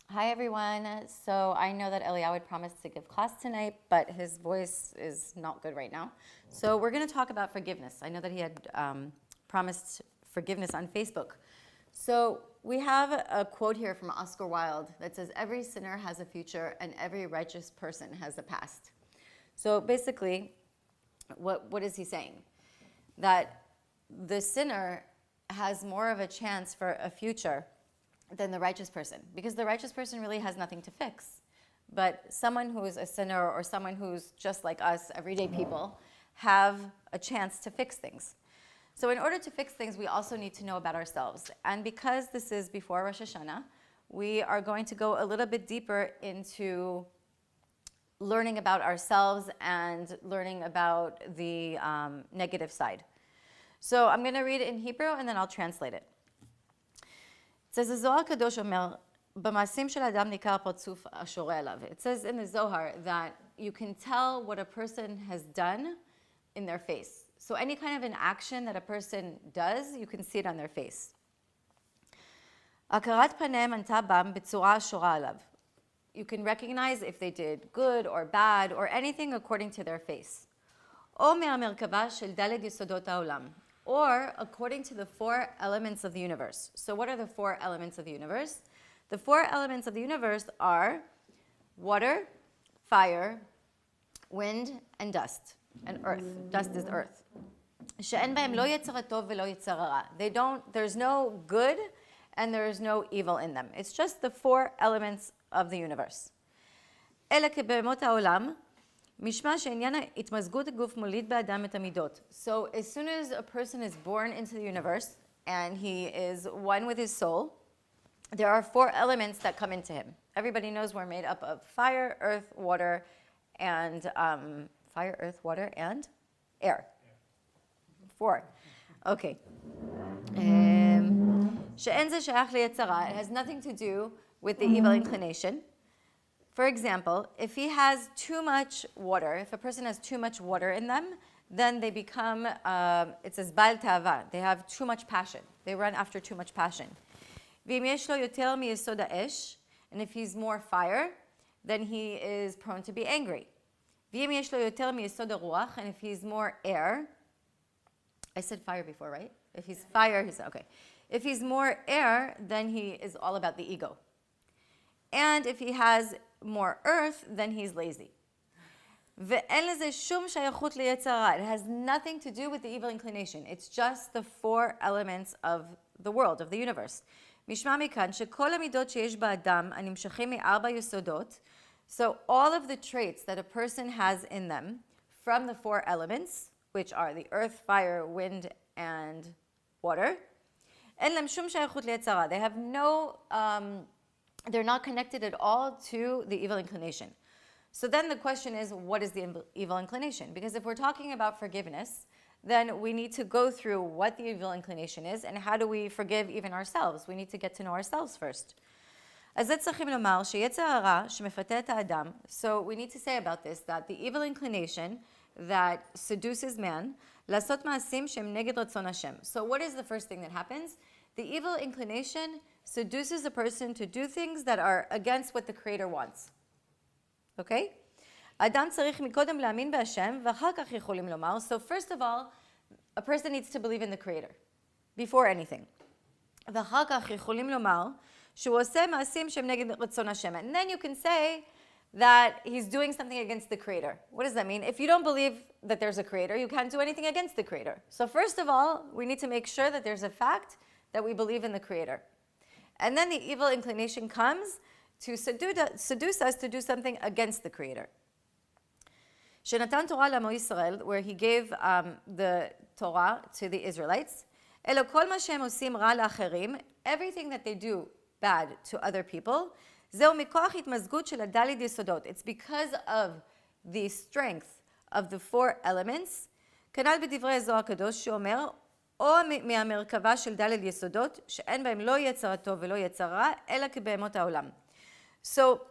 Hi everyone. So I know that Eliyahu had promised to give class tonight, but his voice is not good right now. So we're going to talk about forgiveness. I know that he had promised forgiveness on Facebook. So we have a quote here from Oscar Wilde that says, "Every sinner has a future and every righteous person has a past." So basically, what is he saying? That the sinner has more of a chance for a future than the righteous person, because the righteous person really has nothing to fix. But someone who is a sinner or someone who's just like us, everyday people, have a chance to fix things. So in order to fix things, we also need to know about ourselves. And because this is before Rosh Hashanah, we are going to go a little bit deeper into learning about ourselves and learning about the negative side. So I'm going to read it in Hebrew and then I'll translate it. It says, הזוהר הקדוש אומר, במעשים של האדם ניכר פרצוף השורה עליו. It says in the Zohar that you can tell what a person has done in their face. So any kind of an action that a person does, you can see it on their face. הכרת פניהם ענתה בם בצורה השורה עליו. You can recognize if they did good or bad or anything according to their face. או מהמרכבה של ד' יסודות העולם. Or according to the four elements of the universe. So what are the four elements of the universe? The four elements of the universe are water, fire, wind, and dust, and earth. Dust is earth. שאין בהם לא יצר הטוב ולא יצר הרע. There's no good and there's no evil in them. It's just the four elements of the universe. אלא כבהמות העולם, משמע שעניין התמזגות הגוף מוליד באדם את המידות. So as soon as a person is born into the universe and he is one with his soul, there are four elements that come into him. Everybody knows we're made up of fire, earth, water, and air. Four. Okay. שאין זה שייך ליצרה. It has nothing to do with the evil inclination. For example, if he has too much water, if a person has too much water in them, then they become, it says, בעל תאווה. They have too much passion. They run after too much passion. ואם יש לו יותר מיסוד האש, and if he's more fire, then he is prone to be angry. ואם יש לו יותר מיסוד הרוח, and if he's more air, I said fire before, right? If he's fire, he's, okay. If he's more air, then he is all about the ego. And if he has more earth, then he's lazy. ואין לזה שום שייכות ליצר הרע. It has nothing to do with the evil inclination. It's just the four elements of the world, of the universe. משמע מכאן שכל המידות שיש באדם הנמשכים מארבע יסודות, so all of the traits that a person has in them from the four elements, which are the earth, fire, wind, and water, אין להם שום שייכות ליצר הרע. They have no they're not connected at all to the evil inclination. So then the question is, what is the evil inclination? Because if we're talking about forgiveness, then we need to go through what the evil inclination is and how do we forgive even ourselves. We need to get to know ourselves first. אז זה צריכים לומר שיצר הרע שמפתה את האדם, so we need to say about this that the evil inclination that seduces man, לעשות מעשים שהם נגד רצון השם. So what is the first thing that happens? The evil inclination seduces a person to do things that are against what the Creator wants. Okay? אדם צריך מקודם להאמין בהשם, ואחר כך יכולים לומר. So first of all, a person needs to believe in the Creator, before anything. ואחר כך יכולים לומר, שהוא עושה מעשים שהם נגד רצון השם. And then you can say that he's doing something against the Creator. What does that mean? If you don't believe that there's a Creator, you can't do anything against the Creator. So first of all, we need to make sure that there's a fact that we believe in the Creator. And then the evil inclination comes to seduce us to do something against the Creator. שנתן תורה לעמו ישראל, where he gave the Torah to the Israelites, אלא כל מה שהם עושים רע לאחרים, everything that they do bad to other people, זהו מכוח התמזגות של הדלת יסודות. It's because of the strength of the four elements. כנ"ל בדברי הזוהר הקדוש שאומר, או מהמרכבה של ד' יסודות, שאין בהם לא יצר הטוב ולא יצר רע, אלא כבהמות העולם. So,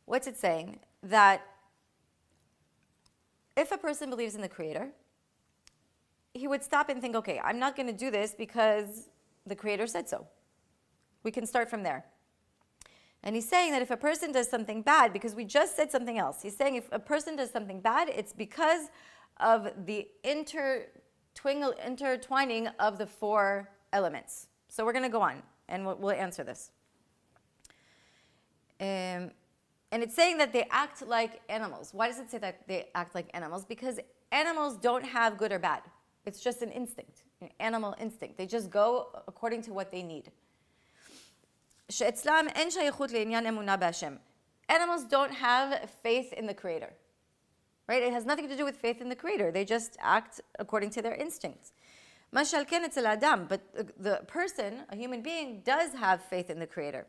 what's it saying? That if a person believes in the Creator, he would stop and think, okay, I'm not going to do this because the Creator said so. We can start from there. And he's saying that if a person does something bad, because we just said something else, he's saying if a person does something bad, it's because of the intertwining of the 4 elements. So we're going to go on, and we'll answer this. And it's saying that they act like animals. Why does it say that they act like animals? Because animals don't have good or bad. It's just an instinct, an animal instinct. They just go according to what they need. Animals don't have faith in the Creator. Right? It has nothing to do with faith in the Creator. They just act according to their instincts. But the person, a human being, does have faith in the Creator.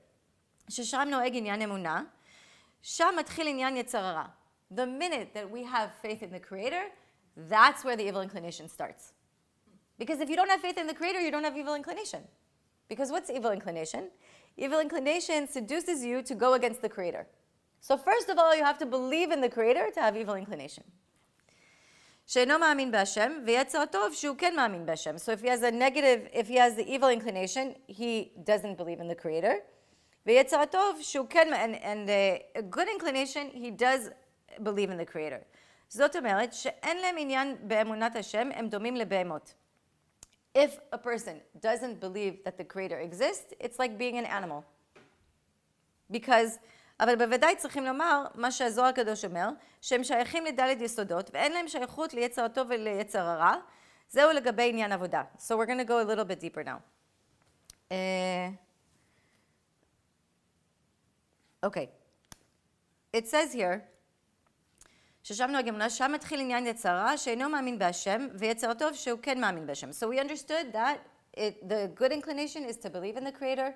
The minute that we have faith in the Creator, that's where the evil inclination starts. Because if you don't have faith in the Creator, you don't have evil inclination. Because what's evil inclination? Evil inclination seduces you to go against the Creator. So first of all, you have to believe in the Creator to have evil inclination. So if he has if he has the evil inclination, he doesn't believe in the Creator. And a good inclination, he does believe in the Creator. If a person doesn't believe that the Creator exists, it's like being an animal. Because, אבל בוודאי צריכים לומר, מה שהזוהר הקדוש אומר, שהם שייכים לדלת יסודות, ואין להם שייכות ליצר הטוב וליצר הרע, זהו לגבי עניין עבודה. So we're going to go a little bit deeper now. Okay. It says here, ששם נוהג אמונה, שם מתחיל עניין יצר הרע, שאינו מאמין בהשם, ויצר הטוב שהוא כן מאמין בהשם. So we understood that the good inclination is to believe in the Creator.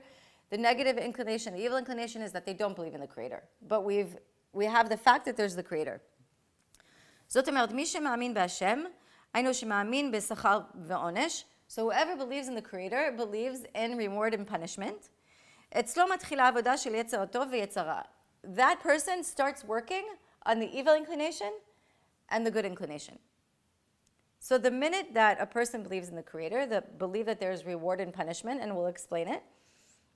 The negative inclination, the evil inclination, is that they don't believe in the Creator. But we have the fact that there's the Creator. זאת אומרת, מי שמאמין בהשם, היינו שמאמין בשכר ועונש. So whoever believes in the Creator believes in reward and punishment. אצלו מתחילה עבודה של יצר הטוב ויצר הרע. That person starts working on the evil inclination and the good inclination. So the minute that a person believes in the Creator, believe that there is reward and punishment, and we'll explain it,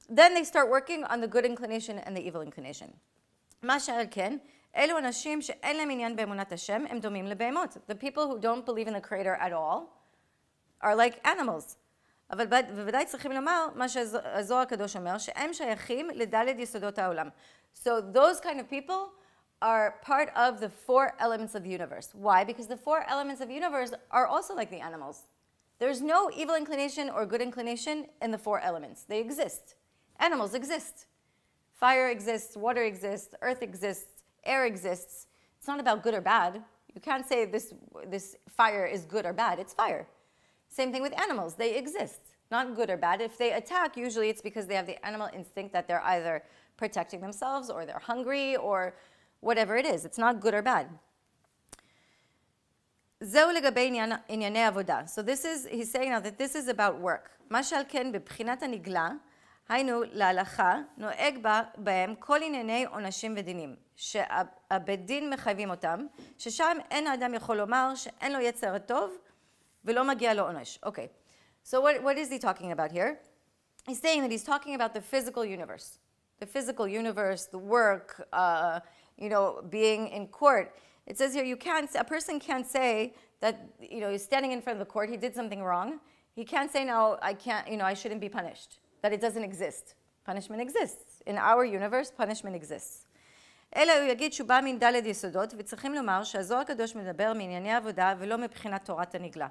then they start working on the good inclination and the evil inclination. מה שעל כן, אלו אנשים שאין להם עניין באמונת השם, הם דומים לבהמות. The people who don't believe in the Creator at all are like animals. אבל בוודאי צריכים לומר מה שהזוהר הקדוש אומר, שהם שייכים לדלת יסודות העולם. So those kind of people are part of the 4 elements of the universe. Why? Because the 4 elements of the universe are also like the animals. There's no evil inclination or good inclination in the 4 elements. They exist. Animals exist. Fire exists, water exists, earth exists, air exists. It's not about good or bad. You can't say this fire is good or bad. It's fire. Same thing with animals. They exist, not good or bad. If they attack, usually it's because they have the animal instinct that they're either protecting themselves or they're hungry or whatever it is. It's not good or bad. זהו לגבי ענייני עבודה. So he's saying now that this is about work. מה שעל כן בבחינת הנגלה, היינו להלכה, נוהג בהם כל ענייני עונשים ודינים, שהבית דין מחייבים אותם, ששם אין האדם יכול לומר שאין לו יצר טוב ולא מגיע לו עונש. Okay, so what is he talking about here? He's saying that he's talking about the physical universe. The physical universe, the work, being in court. It says here, a person can't say that, he's standing in front of the court, he did something wrong. He can't say, no, I shouldn't be punished. That it doesn't exist. Punishment exists. In our universe, punishment exists. אלא הוא יגיד שהוא בא מן ד' יסודות, וצריכים לומר שהזוהר הקדוש מדבר מענייני עבודה ולא מבחינת תורת הנגלה.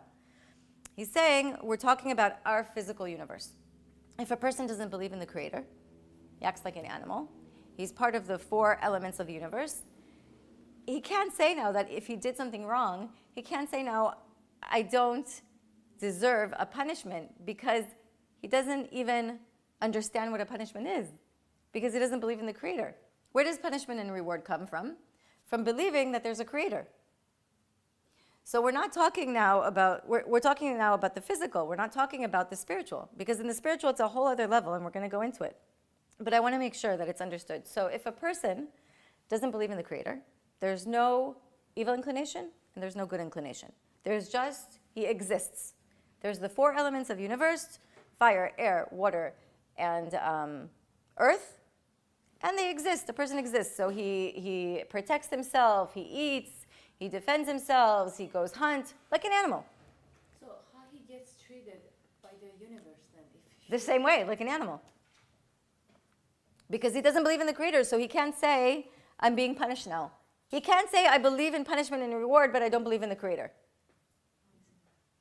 He's saying, we're talking about our physical universe. If a person doesn't believe in the Creator, he acts like an animal, he's part of the 4 elements of the universe, he can't say now that if he did something wrong, he can't say now, I don't deserve a punishment, because he doesn't even understand what a punishment is, because he doesn't believe in the Creator. Where does punishment and reward come from? From believing that there's a Creator. So we're not talking now about, we're talking now about the physical. We're not talking about the spiritual, because in the spiritual it's a whole other level, and we're going to go into it. But I want to make sure that it's understood. So if a person doesn't believe in the Creator, there's no evil inclination and there's no good inclination. There's just, he exists. There's the 4 elements of the universe: fire, air, water, and earth. And they exist. The person exists. So he protects himself, he eats, he defends himself, he goes hunt, like an animal. So how he gets treated by the universe then? The same way, like an animal. Because he doesn't believe in the Creator, so he can't say, I'm being punished now. He can't say, I believe in punishment and reward, but I don't believe in the Creator.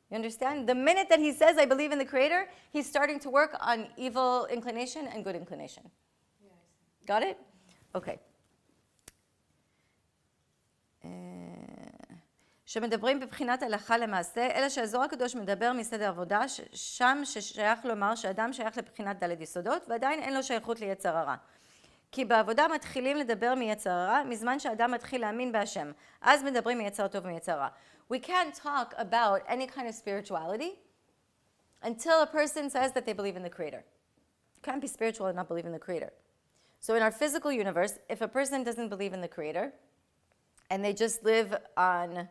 You understand? The minute that he says, I believe in the Creator, he's starting to work on evil inclination and good inclination. Yeah, I see. Got it? Okay. שמדברים בבחינת הלכה למעשה, אלא שהזוהר הקדוש מדבר מסדר עבודה, שם ששייך לומר שאדם שייך לבחינת ד' יסודות, ועדיין אין לו שייכות ליצר הרע. כי בעבודה מתחילים לדבר מיצר הרע, מזמן שאדם מתחיל להאמין בהשם. אז מדברים מיצר טוב ומיצר רע. We can't talk about any kind of spirituality until a person says that they believe in the Creator. You can't be spiritual and not believe in the Creator. So in our physical universe, if a person doesn't believe in the Creator, and they just live on,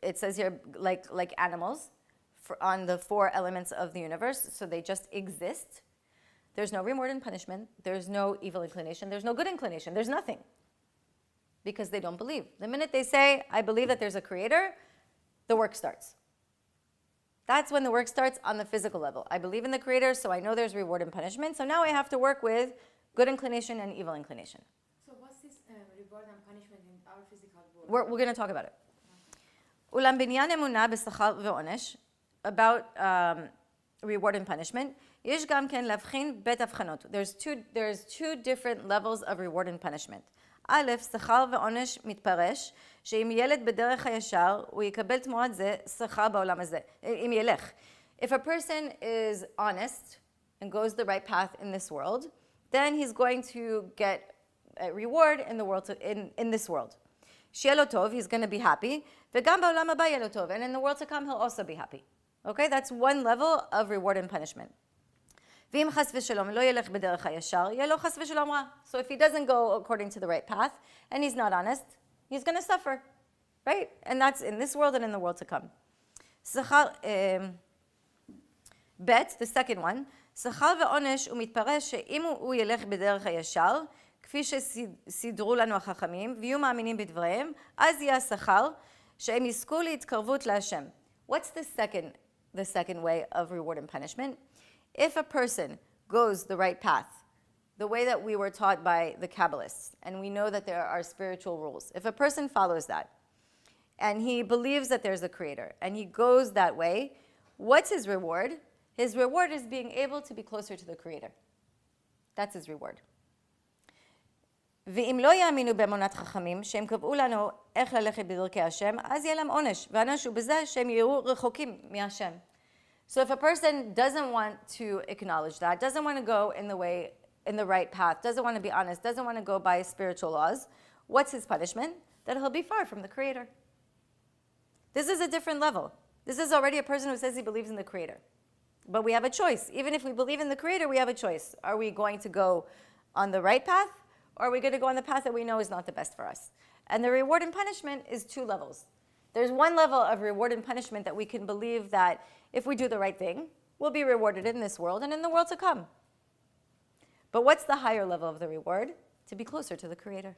it says here, like animals, on the 4 elements of the universe, so they just exist, there's no reward and punishment, there's no evil inclination, there's no good inclination, there's nothing. Because they don't believe. The minute they say, I believe that there's a Creator, the work starts. That's when the work starts on the physical level. I believe in the Creator, so I know there's reward and punishment, so now I have to work with good inclination and evil inclination. So what's this reward and punishment in our physical world? We're going to talk about it. אולם בעניין אמונה בשכר ועונש, about reward and punishment, יש גם כן להבחין בית הבחנות. There's two different levels of reward and punishment. א', שכר ועונש מתפרש, שאם ילד בדרך הישר, הוא יקבל תמורת זה שכר בעולם הזה. אם ילך. If a person is honest and goes the right path in this world, then he's going to get a reward in the world, in this world. שיהיה לו טוב, he's going to be happy, וגם בעולם הבא יהיה לו טוב, and in the world to come, he'll also be happy. Okay, that's one level of reward and punishment. ואם חס ושלום לא ילך בדרך הישר, יהיה לו חס ושלום רע. So if he doesn't go according to the right path, and he's not honest, he's going to suffer, right? And that's in this world and in the world to come. שכר, bet, the second one, שכר ועונש הוא מתפרש שאם הוא ילך בדרך הישר, כפי שסידרו לנו החכמים, ויהיו מאמינים בדבריהם, אז יהיה השכר שהם יזכו להתקרבות להשם. What's the second way of reward and punishment? If a person goes the right path, the way that we were taught by the Kabbalists, and we know that there are spiritual rules, if a person follows that, and he believes that there's a Creator, and he goes that way, what's his reward? His reward is being able to be closer to the Creator. That's his reward. ואם לא יאמינו באמונת חכמים, שהם קבעו לנו איך ללכת בדרכי השם, אז יהיה להם עונש, והעונש הוא בזה שהם יראו רחוקים מהשם. So if a person doesn't want to acknowledge that, doesn't want to go in the right path, doesn't want to be honest, doesn't want to go by spiritual laws, what's his punishment? That he'll be far from the Creator. This is a different level. This is already a person who says he believes in the Creator. But we have a choice. Even if we believe in the Creator, we have a choice. Are we going to go on the right path? Or are we going to go on the path that we know is not the best for us? And the reward and punishment is 2 levels. There's one level of reward and punishment that we can believe that if we do the right thing, we'll be rewarded in this world and in the world to come. But what's the higher level of the reward? To be closer to the Creator.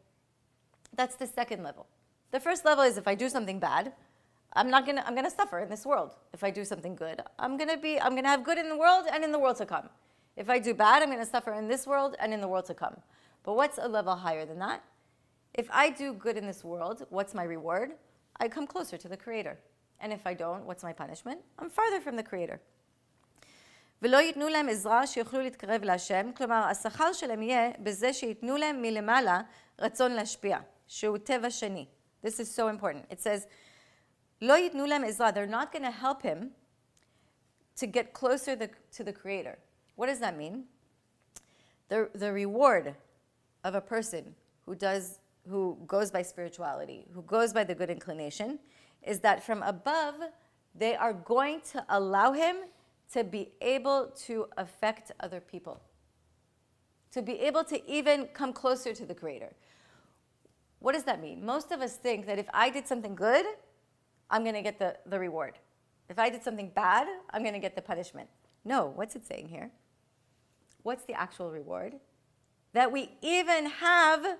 That's the second level. The first level is if I do something bad, I'm going to suffer in this world. If I do something good, I'm going to have good in the world and in the world to come. If I do bad, I'm going to suffer in this world and in the world to come. But what's a level higher than that? If I do good in this world, what's my reward? I come closer to the Creator. And if I don't, what's my punishment? I'm farther from the Creator. ולא ייתנו להם עזרה שיוכלו להתקרב להשם, כלומר, השכר שלהם יהיה בזה שייתנו להם מלמעלה רצון להשפיע, שהוא טבע שני. This is so important. It says, לא ייתנו להם עזרה. They're not going to help him to get closer to the Creator. What does that mean? The reward of a person who goes by spirituality, who goes by the good inclination, is that from above, they are going to allow him to be able to affect other people, to be able to even come closer to the Creator. What does that mean? Most of us think that if I did something good, I'm going to get the reward. If I did something bad, I'm going to get the punishment. No, what's it saying here? What's the actual reward? that we even have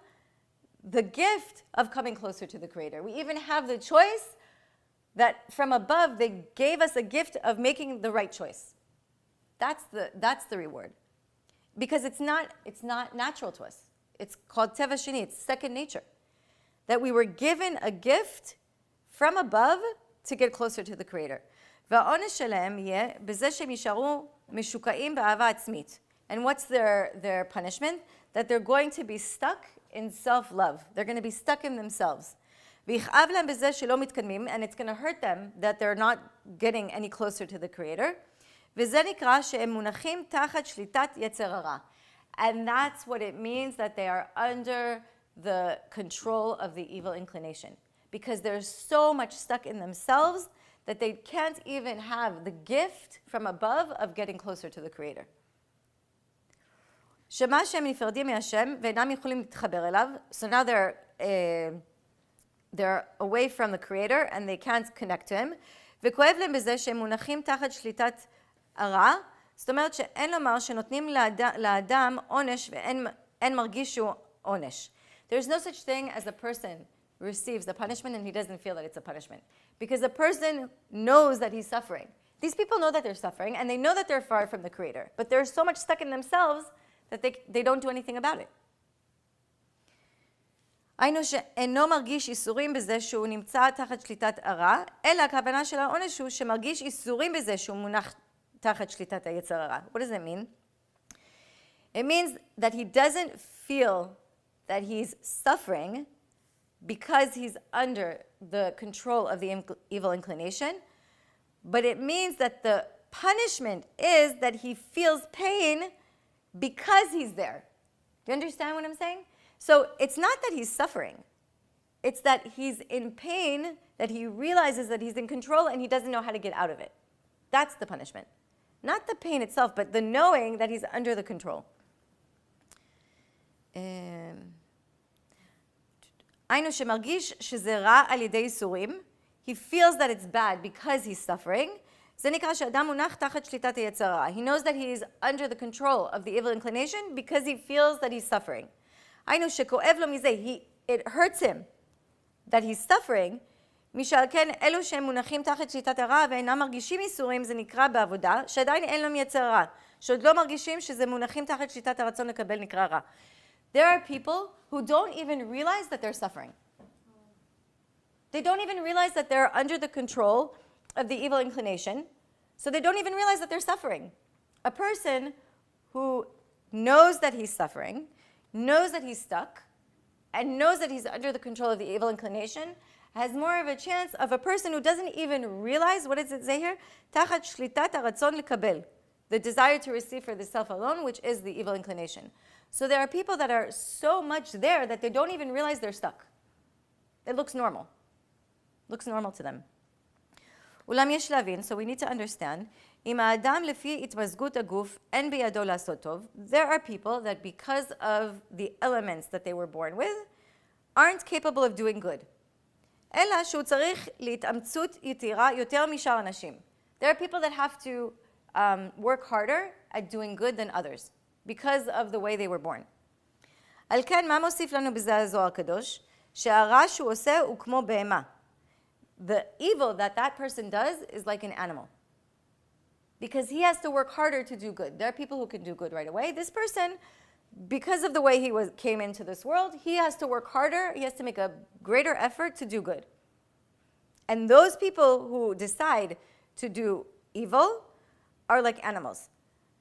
the gift of coming closer to the Creator. We even have the choice that from above they gave us a gift of making the right choice. That's the reward. Because it's not natural to us. It's called Teva Sheni, it's second nature. That we were given a gift from above to get closer to the Creator. והעונש שלהם יהיה בזה שהם יישארו משוקעים באהבה עצמית. And what's their punishment? That they're going to be stuck in self-love. They're going to be stuck in themselves. ויכאב להם בזה שלא מתקדמים, and it's going to hurt them that they're not getting any closer to the Creator. וזה נקרא שהם מונחים תחת שליטת יצר הרע. And that's what it means that they are under the control of the evil inclination. Because they're so much stuck in themselves that they can't even have the gift from above of getting closer to the Creator. שמה שהם נפרדים מהשם ואינם יכולים להתחבר אליו, so now they're away from the Creator and they can't connect to him, וכואב להם בזה שהם מונחים תחת שליטת הרע, זאת אומרת שאין לומר שנותנים לאדם עונש ואין מרגיש שהוא עונש. There's no such thing as a person receives a punishment and he doesn't feel that it's a punishment. Because the person knows that he's suffering. These people know that they're suffering and they know that they're far from the Creator. But they're so much stuck in themselves that they don't do anything about it. היינו שאינו מרגיש איסורים בזה שהוא נמצא תחת שליטת הרע, אלא הכוונה של העונש הוא שמרגיש איסורים בזה שהוא מונח תחת שליטת היצר הרע. What does it mean? It means that he doesn't feel that he's suffering because he's under the control of the evil inclination, but it means that the punishment is that he feels pain because he's there. Do you understand what I'm saying? So it's not that he's suffering. It's that he's in pain, that he realizes that he's in control and he doesn't know how to get out of it. That's the punishment. Not the pain itself, but the knowing that he's under the control. היינו שמרגיש שזה רע על ידי ייסורים, he feels that it's bad because he's suffering, זה נקרא שאדם מונח תחת שליטת היצר הרע. He knows that he is under the control of the evil inclination because he feels that he's suffering. היינו שכואב לו מזה, it hurts him that he's suffering, משעל כן אלו שהם מונחים תחת שליטת הרע ואינם מרגישים ייסורים, זה נקרא בעבודה, שעדיין אין להם יצר רע, שעוד לא מרגישים שזה מונחים תחת שליטת הרצון לקבל נקרא רע. There are people who don't even realize that they're suffering. They don't even realize that they're under the control of the evil inclination, so they don't even realize that they're suffering. A person who knows that he's suffering, knows that he's stuck, and knows that he's under the control of the evil inclination has more of a chance of a person who doesn't even realize, what does it say here? תחת שליטת הרצון לקבל. The desire to receive for the self alone, which is the evil inclination. So there are people that are so much there that they don't even realize they're stuck. It looks normal. Looks normal to them. אולם יש להבין, so we need to understand, אם האדם לפי התמזגות הגוף אין בידו לעשות טוב, there are people that because of the elements that they were born with, aren't capable of doing good. אלא שהוא צריך להתאמצות יתירה יותר משאר אנשים. There are people that have to work harder at doing good than others because of the way they were born. על כן, מה מוסיף לנו בזה הזוהר הקדוש? שהרע שהוא עושה הוא כמו בהמה. The evil that person does is like an animal. Because he has to work harder to do good. There are people who can do good right away. This person, because of the way he came into this world, he has to work harder, he has to make a greater effort to do good. And those people who decide to do evil are like animals.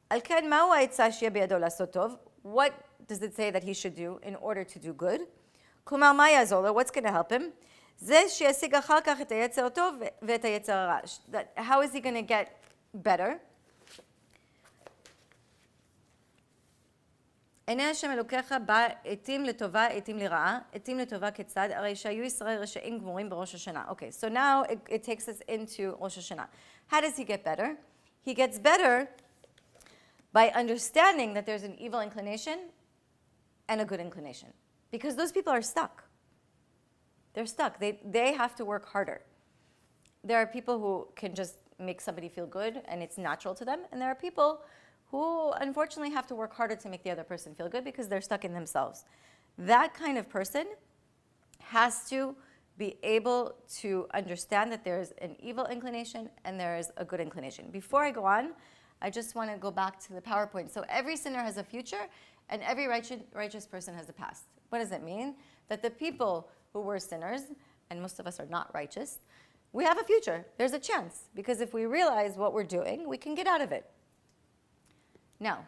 על כן, מהו העצה שיהיה בידו לעשות טוב? What does it say that he should do in order to do good? כלומר, מה יעזור לו? What's going to help him? זה שישיג אחר כך את היצר הטוב ואת היצר הרע. How is he going to get better? עיני השם אלוקיך בא עתים לטובה, עתים לרעה, עתים לטובה כיצד, הרי שהיו ישראל רשעים גמורים בראש השנה. Okay, so now it takes us into Rosh Hashanah. How does he get better? He gets better by understanding that there's an evil inclination and a good inclination. Because those people are stuck. They're stuck. They have to work harder. There are people who can just make somebody feel good and it's natural to them. And there are people who unfortunately have to work harder to make the other person feel good because they're stuck in themselves. That kind of person has to be able to understand that there's an evil inclination and there is a good inclination. Before I go on, I just want to go back to the PowerPoint. So every sinner has a future and every righteous person has a past. What does it mean? That the people who were sinners, and most of us are not righteous, we have a future. There's a chance. Because if we realize what we're doing, we can get out of it. Now,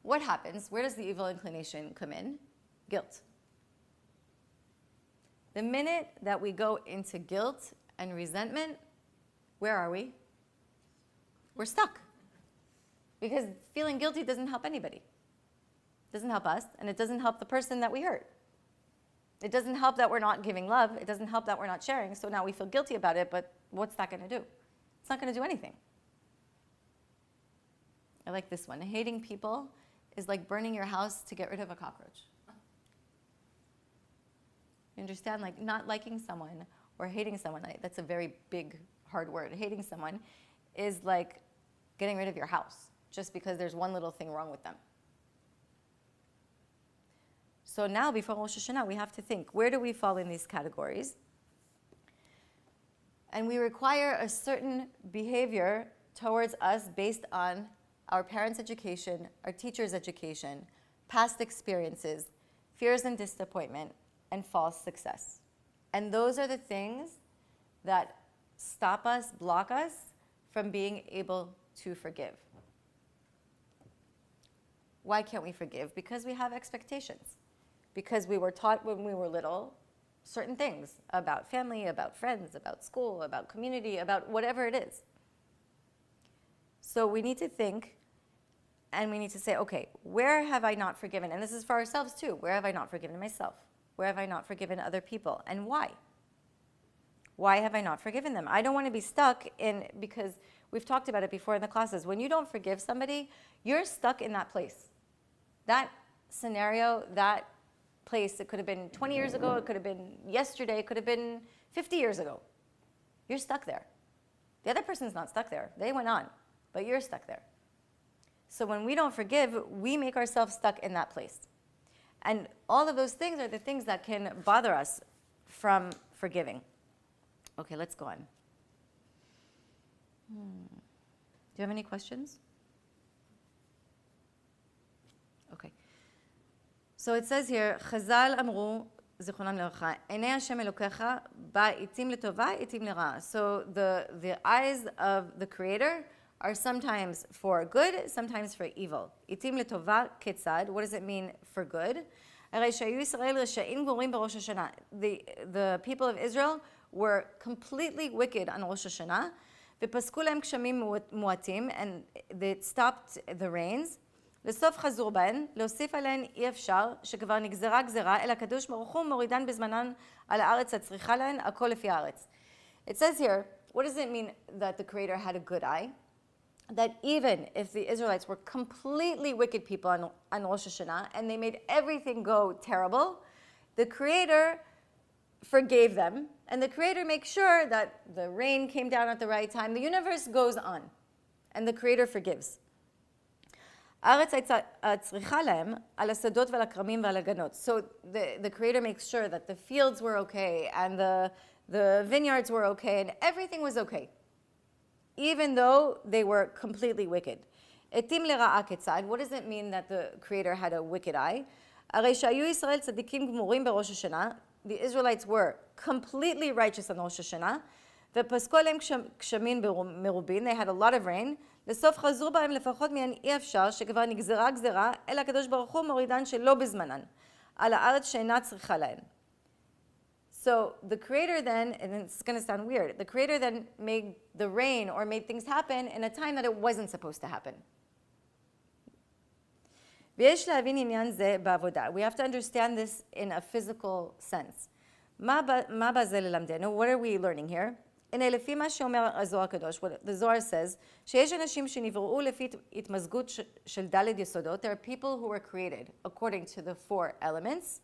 what happens? Where does the evil inclination come in? Guilt. The minute that we go into guilt and resentment, where are we? We're stuck. Because feeling guilty doesn't help anybody. It doesn't help us, and it doesn't help the person that we hurt. It doesn't help that we're not giving love. It doesn't help that we're not sharing. So now we feel guilty about it, but what's that going to do? It's not going to do anything. I like this one. Hating people is like burning your house to get rid of a cockroach. You understand? Like not liking someone or hating someone, that's a very big, hard word. Hating someone is like getting rid of your house just because there's one little thing wrong with them. So now, before Rosh Hashanah, we have to think, where do we fall in these categories? And we require a certain behavior towards us based on our parents' education, our teachers' education, past experiences, fears and disappointment, and false success. And those are the things that stop us, block us from being able to forgive. Why can't we forgive? Because we have expectations. Because we were taught when we were little certain things about family, about friends, about school, about community, about whatever it is. So we need to think and we need to say, okay, where have I not forgiven? And this is for ourselves too. Where have I not forgiven myself? Where have I not forgiven other people? And why? Why have I not forgiven them? I don't want to be stuck in, because we've talked about it before in the classes. When you don't forgive somebody, you're stuck in that place. That scenario, that place, it could have been 20 years ago, it could have been yesterday, it could have been 50 years ago. You're stuck there. The other person's not stuck there. They went on, but you're stuck there. So when we don't forgive, we make ourselves stuck in that place. And all of those things are the things that can bother us from forgiving. Okay, let's go on. Do you have any questions? Okay. So it says here, Chazal אמרו, זיכרונם לברכה, עיני השם אלוקיך בעיתים לטובה, עיתים לרעה. So the eyes of the Creator are sometimes for good, sometimes for evil. עיתים לטובה כיצד? What does it mean for good? הרי שהיו ישראל רשעים גמורים בראש השנה. The people of Israel were completely wicked on Rosh Hashanah, ופסקו להם גשמים מועטים, and they stopped the rains. לסוף חזור בהן, להוסיף עליהן אי אפשר, שכבר נגזרה גזרה, אלא הקדוש ברוך הוא מורידן בזמנן על הארץ הצריכה להן, הכל לפי הארץ. It says here, what does it mean that the Creator had a good eye? That even if the Israelites were completely wicked people on Rosh Hashanah, and they made everything go terrible, the Creator forgave them, and the Creator makes sure that the rain came down at the right time. The universe goes on, and the Creator forgives. הארץ צריכה להם על השדות ועל הכרמים ועל הגנות. So the Creator makes sure that the fields were okay, and the vineyards were okay, and everything was okay, even though they were completely wicked. עתים לרעה כיצד? What does it mean that the Creator had a wicked eye? הרי שהיו ישראל צדיקים גמורים בראש השנה. The Israelites were completely righteous on Rosh Hashanah. ופסקו עליהם גשמים מרובין. They had a lot of rain. לסוף חזרו בהם לפחות מהן אי אפשר, שכבר נגזרה גזרה, אלא הקדוש ברוך הוא מורידן שלא בזמנן, על הארץ שאינה צריכה להן. So the Creator then, and it's going to sound weird, the Creator then made the rain or made things happen in a time that it wasn't supposed to happen. ויש להבין עניין זה בעבודה. We have to understand this in a physical sense. מה בזה ללמדנו? What are we learning here? הנה לפי מה שאומר הזוהר הקדוש, what the Zohar says, שיש אנשים שנבראו לפי התמזגות של ד' יסודות. There are people who were created according to the 4 elements.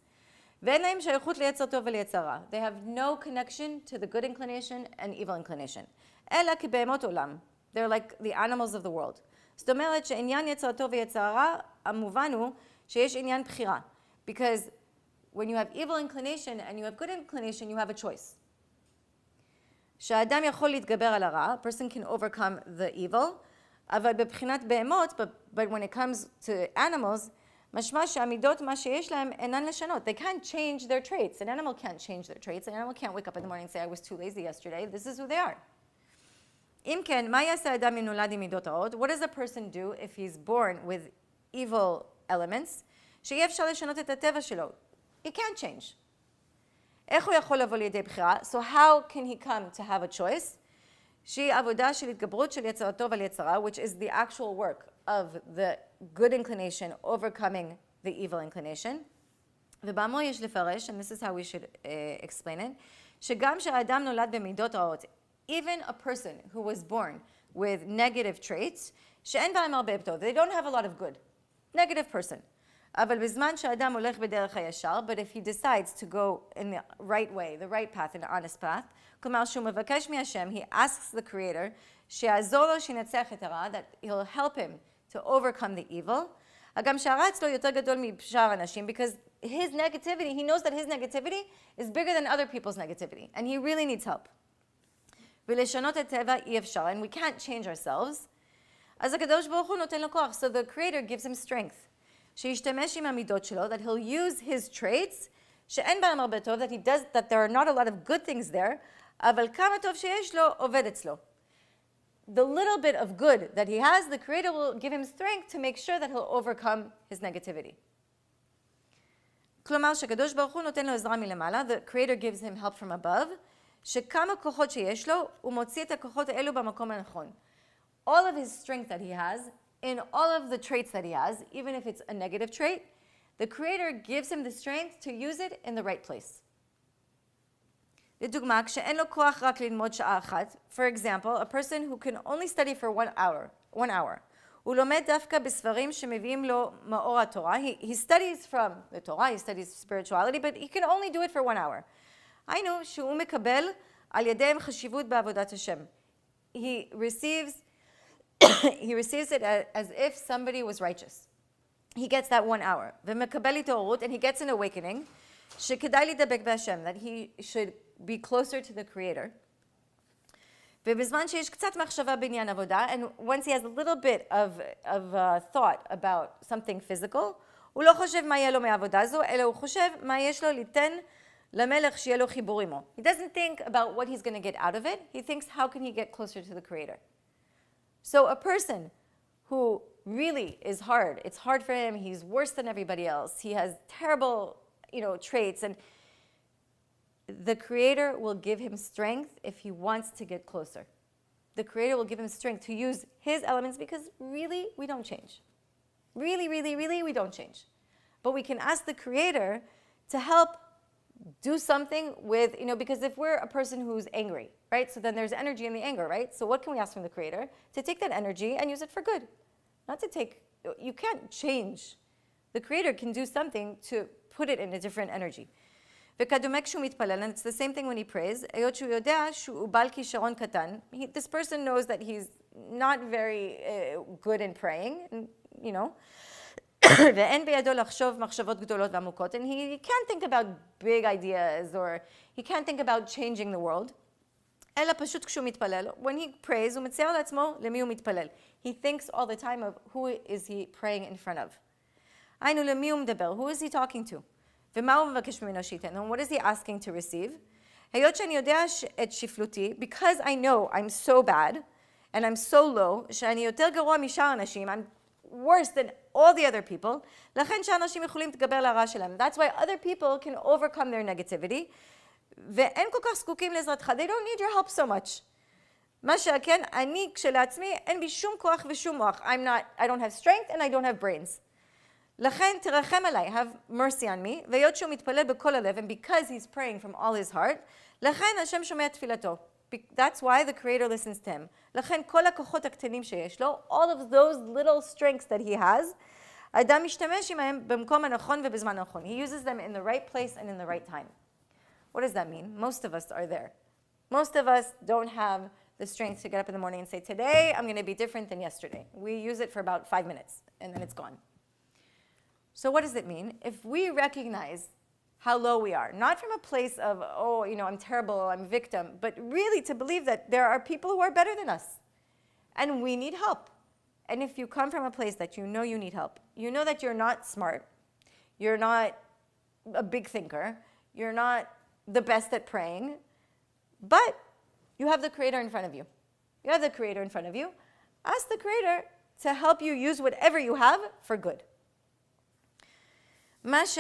ואין להם שייכות ליצר טוב וליצר רע. They have no connection to the good inclination and evil inclination. אלא כבהמות עולם. They're like the animals of the world. זאת אומרת שעניין יצר טוב ויצר רע, המובן הוא שיש עניין בחירה. Because when you have evil inclination and you have good inclination, you have a choice. שהאדם יכול להתגבר על הרע, a person can overcome the evil, אבל בבחינת בהמות, but when it comes to animals, משמע שהמידות, מה שיש להם, אינן לשנות. They can't change their traits. An animal can't change their traits. An animal can't wake up in the morning and say, I was too lazy yesterday. This is who they are. אם כן, מה יעשה האדם אם נולד עם מידות רעות? What does a person do if he's born with evil elements? שאי אפשר לשנות את הטבע שלו. He can't change. איך הוא יכול לבוא לידי בחירה? So how can he come to have a choice? שהיא עבודה של התגברות של יצר הטוב על יצר רע, which is the actual work of the good inclination overcoming the evil inclination. ובאמור יש לפרש, and this is how we should explain it, שגם שהאדם נולד במידות רעות, even a person who was born with negative traits, שאין בהם הרבה טוב, they don't have a lot of good, negative person. אבל בזמן שהאדם הולך בדרך הישר, but if he decides to go in the right way, the right path, in the honest path, כלומר שהוא מבקש מהשם, he asks the creator, שיעזור לו שינצח את הרע, that he'll help him to overcome the evil, גם שהרע אצלו יותר גדול משאר אנשים, because his negativity, he knows that his negativity is bigger than other people's negativity, and he really needs help. ולשנות את טבע אי אפשר, and we can't change ourselves, אז הקדוש ברוך הוא נותן לו כוח, so the creator gives him strength. שישתמש עם המידות שלו, that he'll use his traits, שאין בהם הרבה טוב, that there are not a lot of good things there, אבל כמה טוב שיש לו, עובד אצלו. The little bit of good that he has, the creator will give him strength to make sure that he'll overcome his negativity. כלומר, שקדוש ברוך הוא נותן לו עזרה מלמעלה, the creator gives him help from above, שכמה כוחות שיש לו, הוא מוציא את הכוחות האלו במקום הנכון. All of his strength that he has, in all of the traits that he has, even if it's a negative trait, the creator gives him the strength to use it in the right place. לדוגמה, כשאין לו כוח רק ללמוד שעה אחת, for example, a person who can only study for 1 hour, הוא לומד דווקא בספרים שמביאים לו מאור התורה, he studies from the Torah, he studies spirituality, but he can only do it for 1 hour. היינו שהוא מקבל על ידיהם חשיבות בעבודת השם. He receives it as if somebody was righteous. He gets that 1 hour. ומקבל התעוררות, and he gets an awakening, שכדאי לדבק בהשם, that he should be closer to the creator. ובזמן שיש קצת מחשבה בעניין עבודה, and once he has a little bit of thought about something physical, הוא לא חושב מה יהיה לו מהעבודה הזו, אלא הוא חושב מה יש לו ליתן למלך שיהיה לו חיבור עמו. He doesn't think about what he's going to get out of it. He thinks how can he get closer to the creator. So a person who really is hard, it's hard for him, he's worse than everybody else, he has terrible, traits, and the creator will give him strength if he wants to get closer. The creator will give him strength to use his elements because really, we don't change. Really, really, really, we don't change. But we can ask the creator to help do something with, because if we're a person who's angry, right? So then there's energy in the anger, right? So what can we ask from the creator? To take that energy and use it for good. Not to you can't change. The creator can do something to put it in a different energy. וכדומה כשהוא מתפלל, and it's the same thing when he prays, היות שהוא יודע שהוא בעל כישרון קטן, this person knows that he's not very good in praying, ואין בידו לחשוב מחשבות גדולות ועמוקות, and he can't think about big ideas, or he can't think about changing the world, אלא פשוט כשהוא מתפלל, when he prays, הוא מצייר לעצמו למי הוא מתפלל. He thinks all the time of who is he praying in front of. היינו, למי הוא מדבר? Who is he talking to? ומה הוא מבקש ממנו שייתן? And what is he asking to receive? היות שאני יודע את שפלותי, because I know I'm so bad, and I'm so low, שאני יותר גרוע משאר אנשים, I'm worse than all the other people, לכן שאנשים יכולים להתגבר להרע שלהם. That's why other people can overcome their negativity, ואין כל כך זקוקים לעזרתך. They don't need your help so much. מה שכן, אני כשלעצמי, אין בי שום כוח ושום מוח. I don't have strength and I don't have brains. לכן תרחם עליי, have mercy on me, והיות שהוא מתפלל בכל הלב, and because he's praying from all his heart, לכן השם שומע תפילתו. That's why the creator listens to him. לכן כל הכוחות הקטנים שיש לו, all of those little strengths that he has, האדם משתמש עמהם במקום הנכון ובזמן הנכון. He uses them in the right place and in the right time. What does that mean? Most of us are there. Most of us don't have the strength to get up in the morning and say, today I'm going to be different than yesterday. We use it for about 5 minutes, and then it's gone. So what does it mean? If we recognize how low we are, not from a place of, oh, I'm terrible, I'm a victim, but really to believe that there are people who are better than us, and we need help. And if you come from a place that you know you need help, you know that you're not smart, you're not a big thinker, you're not the best at praying, but you have the Creator in front of you. You have the Creator in front of you. Ask the Creator to help you use whatever you have for good. If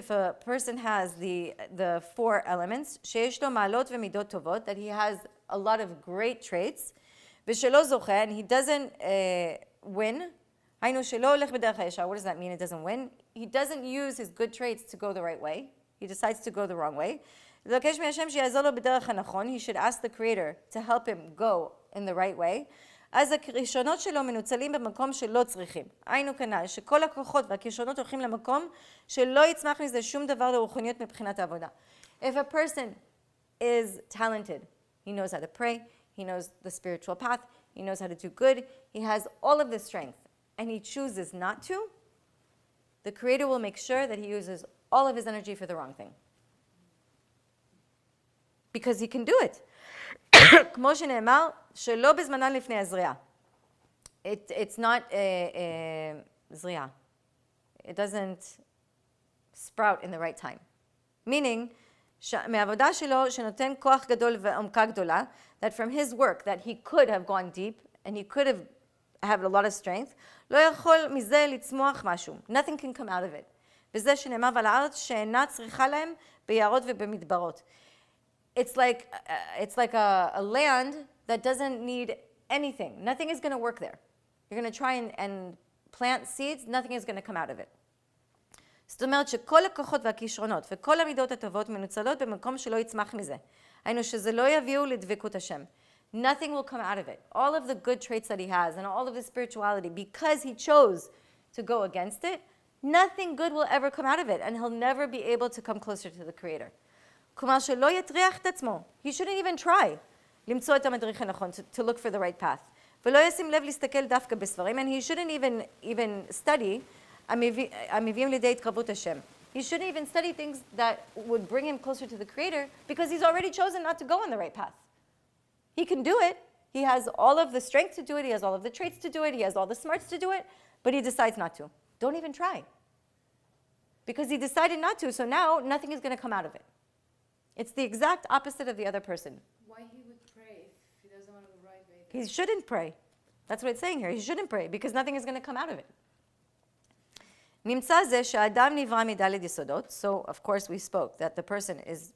a person has the 4 elements, that he has a lot of great traits, and he doesn't win. What does that mean? It doesn't win. He doesn't use his good traits to go the right way. He decides to go the wrong way. He should ask the Creator to help him go in the right way. אז הכישרונות שלו מנוצלים במקום שלא צריכים. היינו כנ"ל, שכל הכוחות והכישרונות הולכים למקום שלא יצמח מזה שום דבר לרוחניות מבחינת העבודה. If a person is talented, he knows how to pray, he knows the spiritual path, he knows how to do good, he has all of this strength, and he chooses not to, the Creator will make sure that he uses all of his energy for the wrong thing. Because he can do it. כמו שנאמר, שלא בזמנן לפני הזריעה. It's not זריעה. It doesn't sprout in the right time. Meaning, מהעבודה שלו שנותן כוח גדול ועומקה גדולה, that from his work, that he could have gone deep, and he could have had a lot of strength, לא יכול מזה לצמוח משהו. Nothing can come out of it. וזה שנאמר על הארץ שאינה צריכה להם ביערות ובמדברות. It's like a land that doesn't need anything. Nothing is going to work there. You're going to try and plant seeds, nothing is going to come out of it. זאת אומרת שכל הכוחות והכישרונות וכל המידות הטובות מנוצלות במקום שלא יצמח מזה. היינו שזה לא יביאו לדבקות השם. Nothing will come out of it. All of the good traits that he has and all of the spirituality, because he chose to go against it, nothing good will ever come out of it, and he'll never be able to come closer to the Creator. כלומר שלא יטריח את עצמו. He shouldn't even try למצוא את המדריך הנכון, to look for the right path. ולא ישים לב להסתכל דווקא בספרים, and he shouldn't even study המביאים לידי התקרבות השם. He shouldn't even study things that would bring him closer to the Creator, because he's already chosen not to go on the right path. He can do it. He has all of the strength to do it. He has all of the traits to do it. He has all the smarts to do it, but he decides not to. Don't even try. Because he decided not to, so now nothing is going to come out of it. It's the exact opposite of the other person. Why he would pray if he doesn't want to go right way? He shouldn't pray. That's what it's saying here. He shouldn't pray because nothing is going to come out of it. נמצא זה שהאדם נברא מד' יסודות. So, of course, we spoke that the person is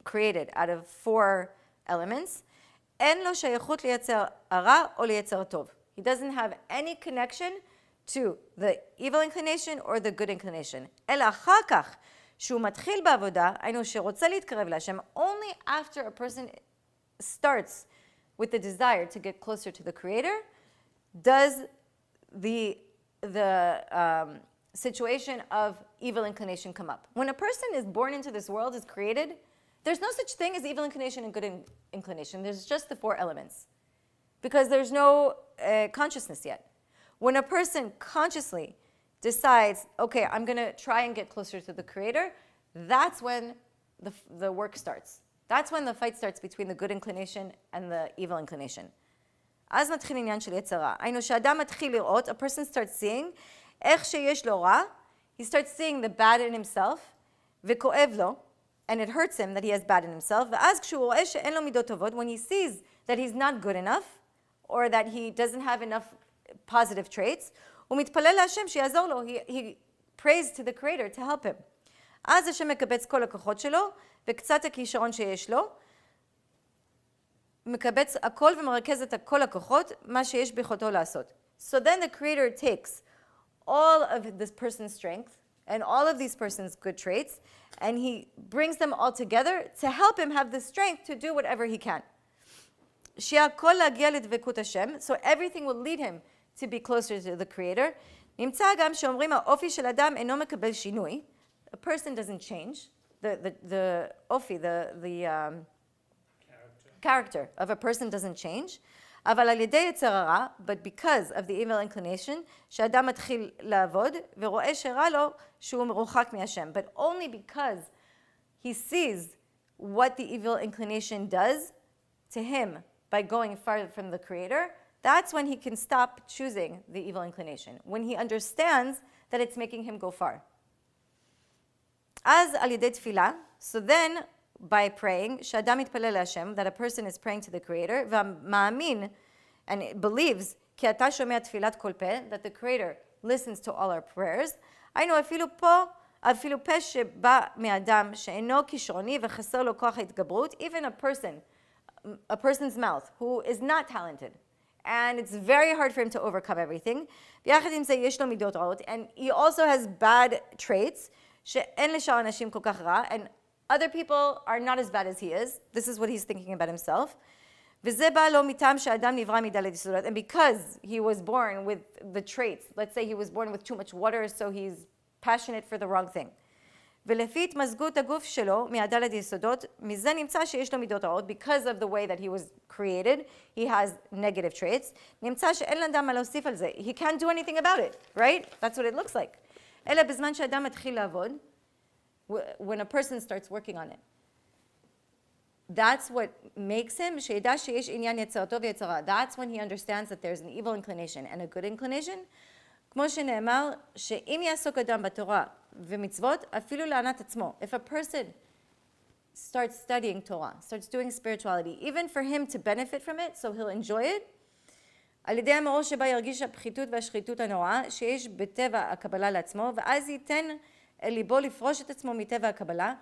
created out of 4 elements. אין לו שייכות ליצר הרע או ליצר טוב. He doesn't have any connection to the evil inclination or the good inclination. אלא אחר כך, שהוא מתחיל בעבודה, היינו שרוצה להתקרב להשם, only after a person starts with the desire to get closer to the Creator, does the situation of evil inclination come up. When a person is born into this world, is created, there's no such thing as evil inclination and good inclination. There's just the 4 elements. Because there's no consciousness yet. When a person consciously decides, okay, I'm going to try and get closer to the Creator, that's when the work starts. That's when the fight starts between the good inclination and the evil inclination. אז מתחיל עניין של יצר רע. היינו שאדם מתחיל לראות, a person starts seeing, איך שיש לו רע, he starts seeing the bad in himself, וכואב לו, and it hurts him that he has bad in himself, ואז כשהוא רואה שאין לו מידות טובות, when he sees that he's not good enough, or that he doesn't have enough positive traits, הוא מתפלל להשם שיעזור לו, he prays to the Creator to help him. אז השם מקבץ כל הכוחות שלו, וקצת הכישרון שיש לו, מקבץ הכל ומרכז את כל הכוחות, מה שיש ביכולתו לעשות. So then the Creator takes all of this person's strength and all of these person's good traits, and he brings them all together to help him have the strength to do whatever he can. שהכל להגיע לדבקות השם, so everything will lead him to be closer to the Creator. נמצא גם שאומרים האופי של אדם אינו מקבל שינוי. A person doesn't change. The אופי, character of a person doesn't change. אבל על ידי יצר הרע, but because of the evil inclination, שאדם מתחיל לעבוד ורואה שרע לו שהוא מרוחק מהשם. But only because he sees what the evil inclination does to him by going far from the Creator, that's when he can stop choosing the evil inclination. When he understands that it's making him go far. אז על ידי תפילה, so then by praying, שאדם מתפלל להשם, that a person is praying to the Creator, ומאמין, and it believes, כי אתה שומע תפילת כל פה, that the Creator listens to all our prayers, היינו אפילו פה שבא מאדם שאינו כישרוני וחסר לו כוח ההתגברות, even a person's mouth who is not talented, and it's very hard for him to overcome everything, ויחד עם זה יש לו מידות רעות, and he also has bad traits, שאין לשאר אנשים כל כך רע, and other people are not as bad as he is. This is what he's thinking about himself. וזה בא לו מטעם שהאדם נברא מדלת יסודות. And because he was born with the traits, let's say he was born with too much water, so he's passionate for the wrong thing. ולפי התמזגות הגוף שלו מהדלת יסודות, מזה נמצא שיש לו מידות רעות, because of the way that he was created, he has negative traits, נמצא שאין לאדם מה להוסיף על זה. He can't do anything about it, right? That's what it looks like. אלא בזמן שאדם מתחיל לעבוד, when a person starts working on it. That's what makes him, שידע שיש עניין יצרתו ויצרה. That's when he understands that there's an evil inclination and a good inclination. כמו שנאמר, שאם יעסוק אדם בתורה ומצוות, אפילו לענת עצמו. If a person starts studying Torah, starts doing spirituality, even for him to benefit from it, so he'll enjoy it, על ידי המאור שבה ירגיש הפחיתות והשחיתות הנוראה, שיש בטבע הקבלה לעצמו, ואז ייתן אל ליבו לפרוש את עצמו מטבע הקבלה,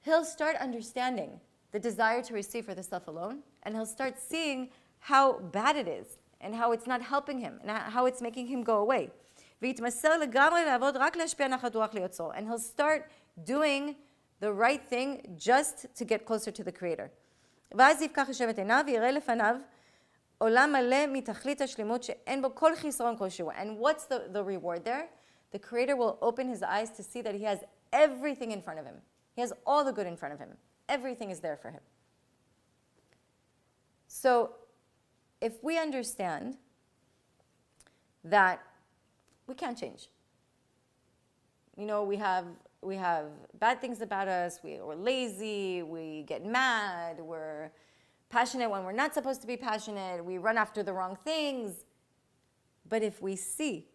he'll start understanding the desire to receive for the self alone, and he'll start seeing how bad it is, and how it's not helping him, and how it's making him go away. ויתמסר לגמרי לעבוד רק להשפיע נחת רוח ליוצרו, and he'll start doing the right thing just to get closer to the Creator. ואז יפקח השם את עיניו ויראה לפניו עולם מלא מתכלית השלמות שאין בו כל חיסרון כלשהו. And what's the reward there? The Creator will open his eyes to see that he has everything in front of him. He has all the good in front of him. Everything is there for him. So if we understand that we can't change. You know, we have bad things about us, we're lazy, we get mad, we're passionate when we're not supposed to be passionate, we run after the wrong things. But if we see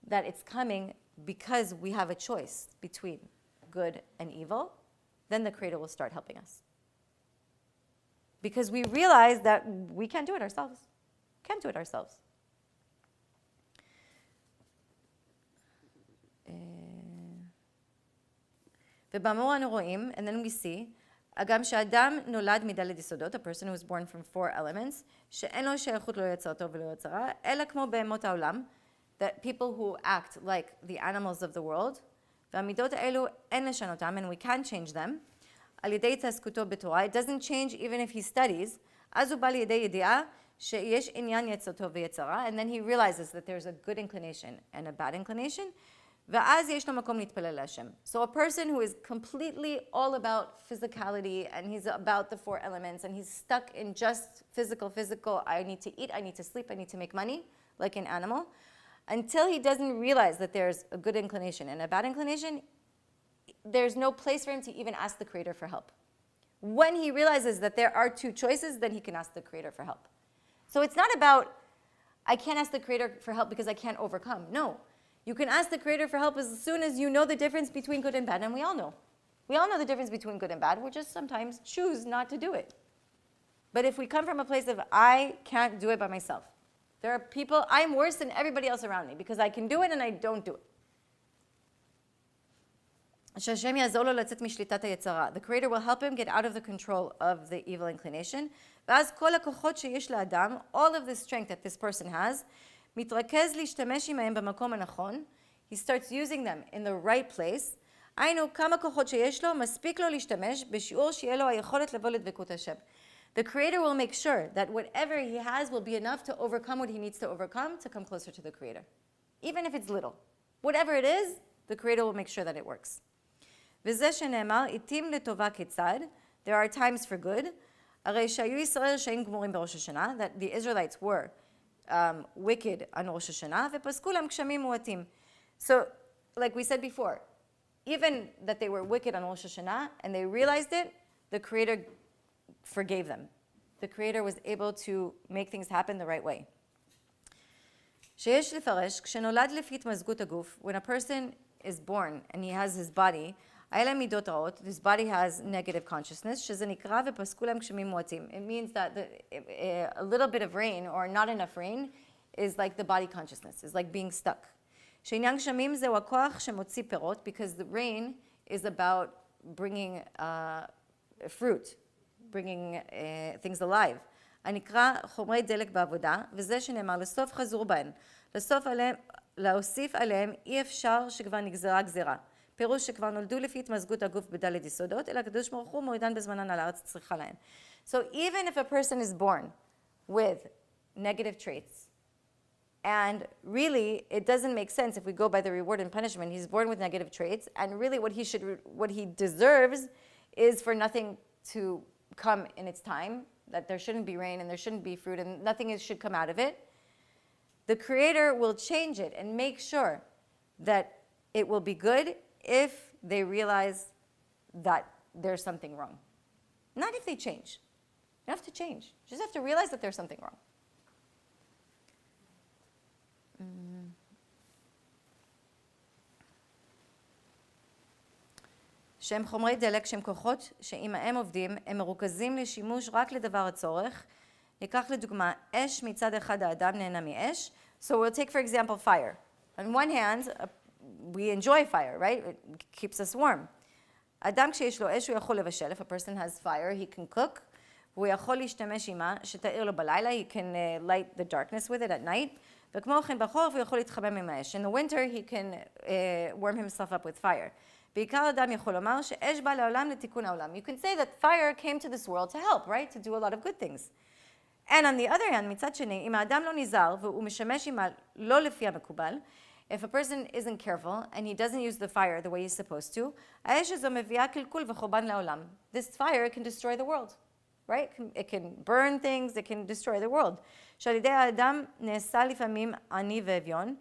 that it's coming because we have a choice between good and evil, then the Creator will start helping us. Because we realize that we can't do it ourselves. Can't do it ourselves. ובמאור אנו רואים, and then we see, הגם שאדם נולד מדלת יסודות, a person who was born from 4 elements, שאין לו שייכות לא יצרתו ולא יצרה, אלא כמו בהמות העולם, that people who act like the animals of the world, והמידות האלו אין לשנותם, and we can't change them, על ידי התעסקותו בתורה, it doesn't change even if he studies, אז הוא בא לידי ידיעה שיש עניין יצרתו ויצרה, and then he realizes that there's a good inclination and a bad inclination, ואז יש לו מקום להתפלל להשם. So a person who is completely all about physicality, and he's about the 4 elements, and he's stuck in just physical, I need to eat, I need to sleep, I need to make money, like an animal, until he doesn't realize that there's a good inclination and a bad inclination, there's no place for him to even ask the Creator for help. When he realizes that there are 2 choices, then he can ask the Creator for help. So it's not about, I can't ask the Creator for help because I can't overcome. No. You can ask the Creator for help as soon as you know the difference between good and bad, and we all know. We all know the difference between good and bad. We just sometimes choose not to do it. But if we come from a place of, I can't do it by myself. There are people, I'm worse than everybody else around me because I can do it and I don't do it. שהשם יעזור לו לצאת משליטת היצרה. The Creator will help him get out of the control of the evil inclination. ואז כל הכוחות שיש לאדם, all of the strength that this person has, מתרכז להשתמש עמהם במקום הנכון. He starts using them in the right place. היינו כמה כוחות שיש לו, מספיק לו להשתמש בשיעור שיהיה לו היכולת לבוא לדבקות השם. The Creator will make sure that whatever he has will be enough to overcome what he needs to overcome to come closer to the Creator. Even if it's little. Whatever it is, the Creator will make sure that it works. וזה שנאמר, עתים לטובה כיצד, there are times for good, הרי שהיו ישראל רשעים גמורים בראש השנה, that the Israelites were wicked on ראש השנה, ופסקו להם גשמים מועטים. So, like we said before, even that they were wicked on Rosh Hashanah and they realized it, the Creator forgave them. The Creator was able to make things happen the right way. שיש לפרש, כשנולד לפי התמזגות הגוף, when a person is born and he has his body, היה להם מידות רעות, this body has negative consciousness, שזה נקרא ופסקו להם גשמים מועטים. It means that a little bit of rain or not enough rain is like the body consciousness, is like being stuck. שעניין גשמים זהו הכוח שמוציא פירות, because the rain is about bringing fruit, bringing things alive. הנקרא חומרי דלק בעבודה, וזה שנאמר לסוף חזור בהן. להוסיף עליהם אי אפשר שכבר נגזרה גזירה. פירוש שכבר נולדו לפי התמזגות הגוף בדלת יסודות, אלא הקדוש ברוך הוא מורידן בזמנן על הארץ צריכה להן. So even if a person is born with negative traits, and really, it doesn't make sense if we go by the reward and punishment. He's born with negative traits, and really what he deserves is for nothing to come in its time, that there shouldn't be rain and there shouldn't be fruit and nothing should come out of it. The Creator will change it and make sure that it will be good if they realize that there's something wrong. Not if they change. You don't have to change. You just have to realize that there's something wrong. שהם חומרי דלק, שהם כוחות שעימהם עובדים, הם מרוכזים לשימוש רק לדבר הצורך. ניקח לדוגמה, אש מצד אחד האדם נהנה מאש. So we'll take for example fire. On one hand, we enjoy fire, right? It keeps us warm. אדם כשיש לו אש הוא יכול לבשל. If a person has fire, he can cook. והוא יכול להשתמש עימה, שתאיר לו בלילה. He can light the darkness with it at night. וכמו כן בחורף הוא יכול להתחמם עם האש. In the winter, he can warm himself up with fire. בעיקר אדם יכול לומר שאש בא לעולם לתיקון העולם. You can say that fire came to this world to help, right? To do a lot of good things. And on the other hand, מצד שני, אם האדם לא נזהר והוא משמש עימה לא לפי המקובל, if a person isn't careful and he doesn't use the fire the way he's supposed to, האש הזו מביאה קלקול וחורבן לעולם. This fire can destroy the world, right? It can burn things, it can destroy the world. שעל ידי האדם נעשה לפעמים עני ואביון.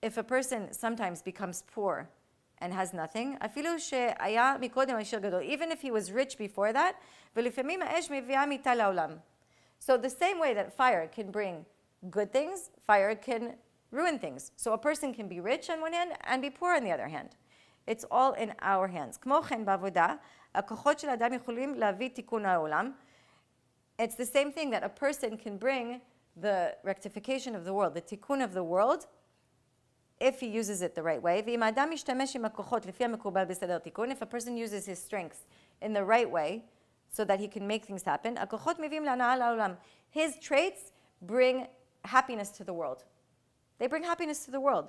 If a person sometimes becomes poor and has nothing, אפילו שהיה מקודם עשיר גדול, even if he was rich before that, ולפעמים האש מביאה מיתה לעולם. So the same way that fire can bring good things, fire can ruin things. So a person can be rich on one hand and be poor on the other hand. It's all in our hands. כמו כן בעבודה, הכוחות של האדם יכולים להביא תיקון העולם. It's the same thing that a person can bring the rectification of the world, the tikkun of the world, if he uses it the right way. ואם האדם משתמש עם הכוחות לפי המקובל בסדר תיקון, if a person uses his strengths in the right way, so that he can make things happen, הכוחות מביאים להנאה לעולם. His traits bring happiness to the world. They bring happiness to the world.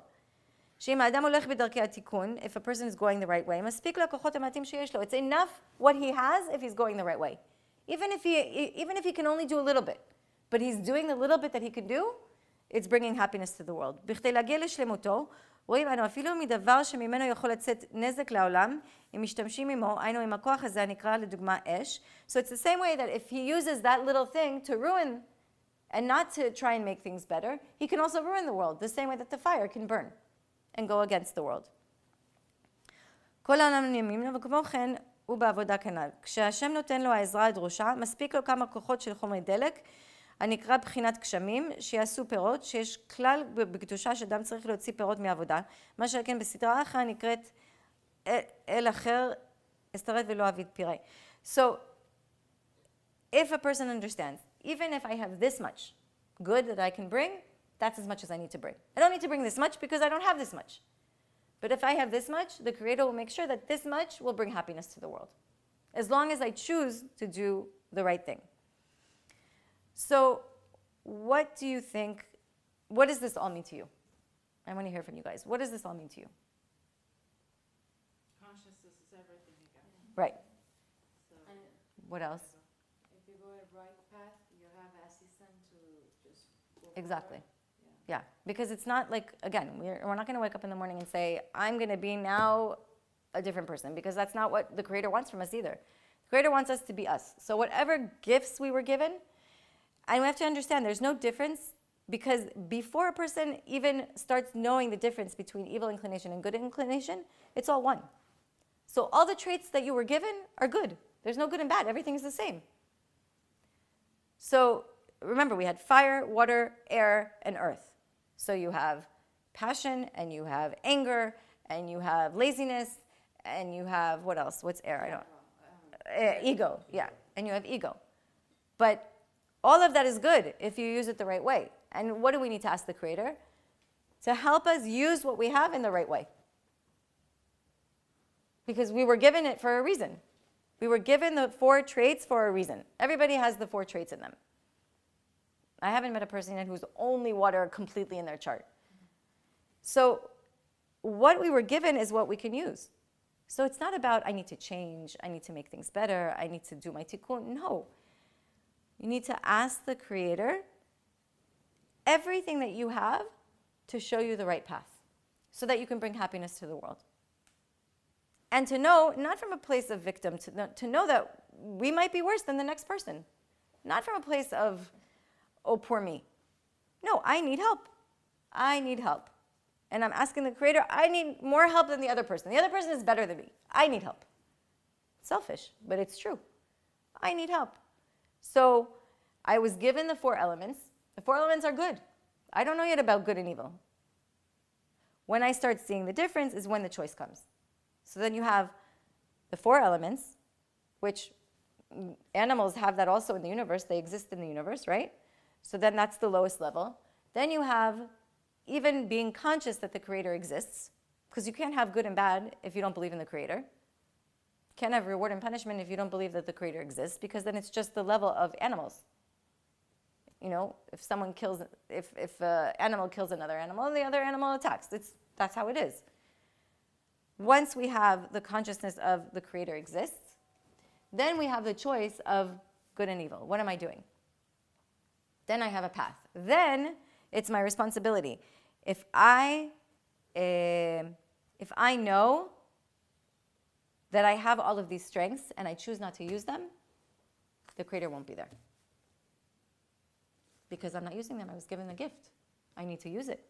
שאם האדם הולך בדרכי התיקון, if a person is going the right way, מספיק לו הכוחות המעטים שיש לו. It's enough what he has if he's going the right way. Even if he can only do a little bit, but he's doing the little bit that he can do, it's bringing happiness to the world. בכדי להגיע לשלמותו, רואים אנו אפילו מדבר שממנו יכול לצאת נזק לעולם, אם משתמשים עמו, היינו עם הכוח הזה הנקרא לדוגמה אש. So it's the same way that if he uses that little thing to ruin and not to try and make things better, he can also ruin the world, the same way that the fire can burn and go against the world. כל העולם נעימים לו, וכמו כן הוא בעבודה כנ"ל. כשהשם נותן לו העזרה הדרושה, מספיק לו כמה כוחות של חומרי דלק, הנקרא בחינת גשמים, שיעשו פירות, שיש כלל בקדושה שאדם צריך להוציא פירות מעבודה, מה שכן בסדרה אחרת נקראת אל אחר אסתרט ולא אביד פירי. So, if a person understands, even if I have this much good that I can bring, that's as much as I need to bring. I don't need to bring this much because I don't have this much. But if I have this much, the Creator will make sure that this much will bring happiness to the world, as long as I choose to do the right thing. So, what do you think, what does this all mean to you? I want to hear from you guys. What does this all mean to you? Consciousness is everything again. Right. So What else? if you go a right path, you have assistant to just go Exactly. forward. Yeah, because it's not like, again, we're not going to wake up in the morning and say, I'm going to be now a different person, because that's not what the Creator wants from us either. The Creator wants us to be us. So whatever gifts we were given, and we have to understand there's no difference, because before a person even starts knowing the difference between evil inclination and good inclination, it's all one. So all the traits that you were given are good. There's no good and bad. Everything is the same. So remember, we had fire, water, air, and earth. So you have passion, and you have anger, and you have laziness, and you have, what else? What's air? I don't. Ego, yeah. And you have ego. But all of that is good if you use it the right way. And what do we need to ask the Creator? To help us use what we have in the right way. Because we were given it for a reason. We were given the 4 traits for a reason. Everybody has the 4 traits in them. I haven't met a person yet who's only water completely in their chart. So what we were given is what we can use. So it's not about, I need to change, I need to make things better, I need to do my tikkun. No. You need to ask the Creator everything that you have to show you the right path so that you can bring happiness to the world. And to know, not from a place of victim, to know that we might be worse than the next person. Not from a place of, oh, poor me. No, I need help. I need help. And I'm asking the Creator, I need more help than the other person. The other person is better than me. I need help. It's selfish, but it's true. I need help. So I was given the 4 elements. The 4 elements are good. I don't know yet about good and evil. When I start seeing the difference is when the choice comes. So then you have the 4 elements, which animals have that also in the universe. They exist in the universe, right? So then that's the lowest level. Then you have even being conscious that the Creator exists, because you can't have good and bad if you don't believe in the Creator. You can't have reward and punishment if you don't believe that the Creator exists, because then it's just the level of animals. You know, if an animal kills another animal, the other animal attacks. That's how it is. Once we have the consciousness of the Creator exists, then we have the choice of good and evil. What am I doing? Then I have a path. Then it's my responsibility. If I know that I have all of these strengths and I choose not to use them, the Creator won't be there. Because I'm not using them. I was given the gift. I need to use it.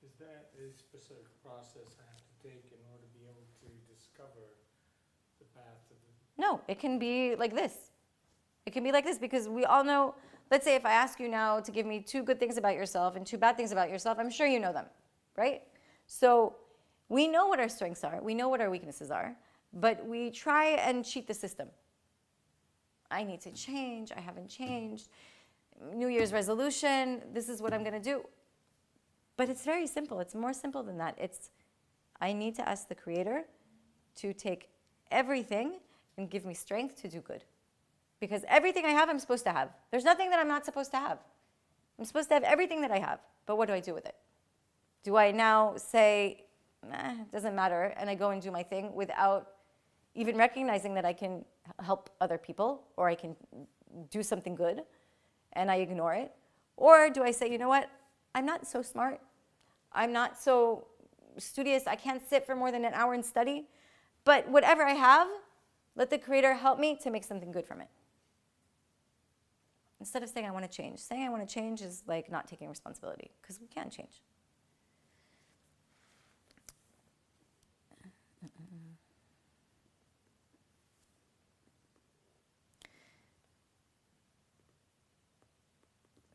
Is that a specific process I have to take in order to be able to discover the path of the... No, it can be like this. It can be like this because we all know, let's say if I ask you now to give me 2 good things about yourself and 2 bad things about yourself, I'm sure you know them, right? So we know what our strengths are. We know what our weaknesses are. But we try and cheat the system. I need to change. I haven't changed. New Year's resolution. This is what I'm going to do. But it's very simple. It's more simple than that. I need to ask the Creator to take everything and give me strength to do good. Because everything I have, I'm supposed to have. There's nothing that I'm not supposed to have. I'm supposed to have everything that I have. But what do I do with it? Do I now say, it doesn't matter, and I go and do my thing without even recognizing that I can help other people or I can do something good, and I ignore it? Or do I say, you know what? I'm not so smart. I'm not so studious. I can't sit for more than an hour and study. But whatever I have, let the Creator help me to make something good from it. Instead of saying I want to change. Saying I want to change is like not taking responsibility, because we can't change.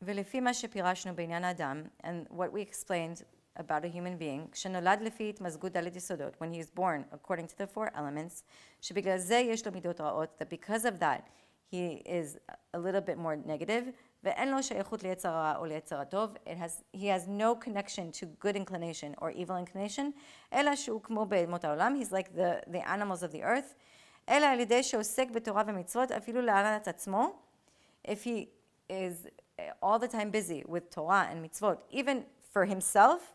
ולפי מה שפירשנו בעניין האדם, and what we explained about a human being, כשנולד לפי התמזגות ד' יסודות, when he is born according to the 4 elements, שבגלל זה יש לו מידות רעות, that because of that he is a little bit more negative, ואין לו שייכות ליצר הרע או ליצר הטוב, he has no connection to good inclination or evil inclination, אלא שהוא כמו בהמות העולם, he's like the animals of the earth, אלא על ידי שעוסק בתורה ומצוות, אפילו להעלת עצמו, if he is all the time busy with Torah and mitzvot, even for himself,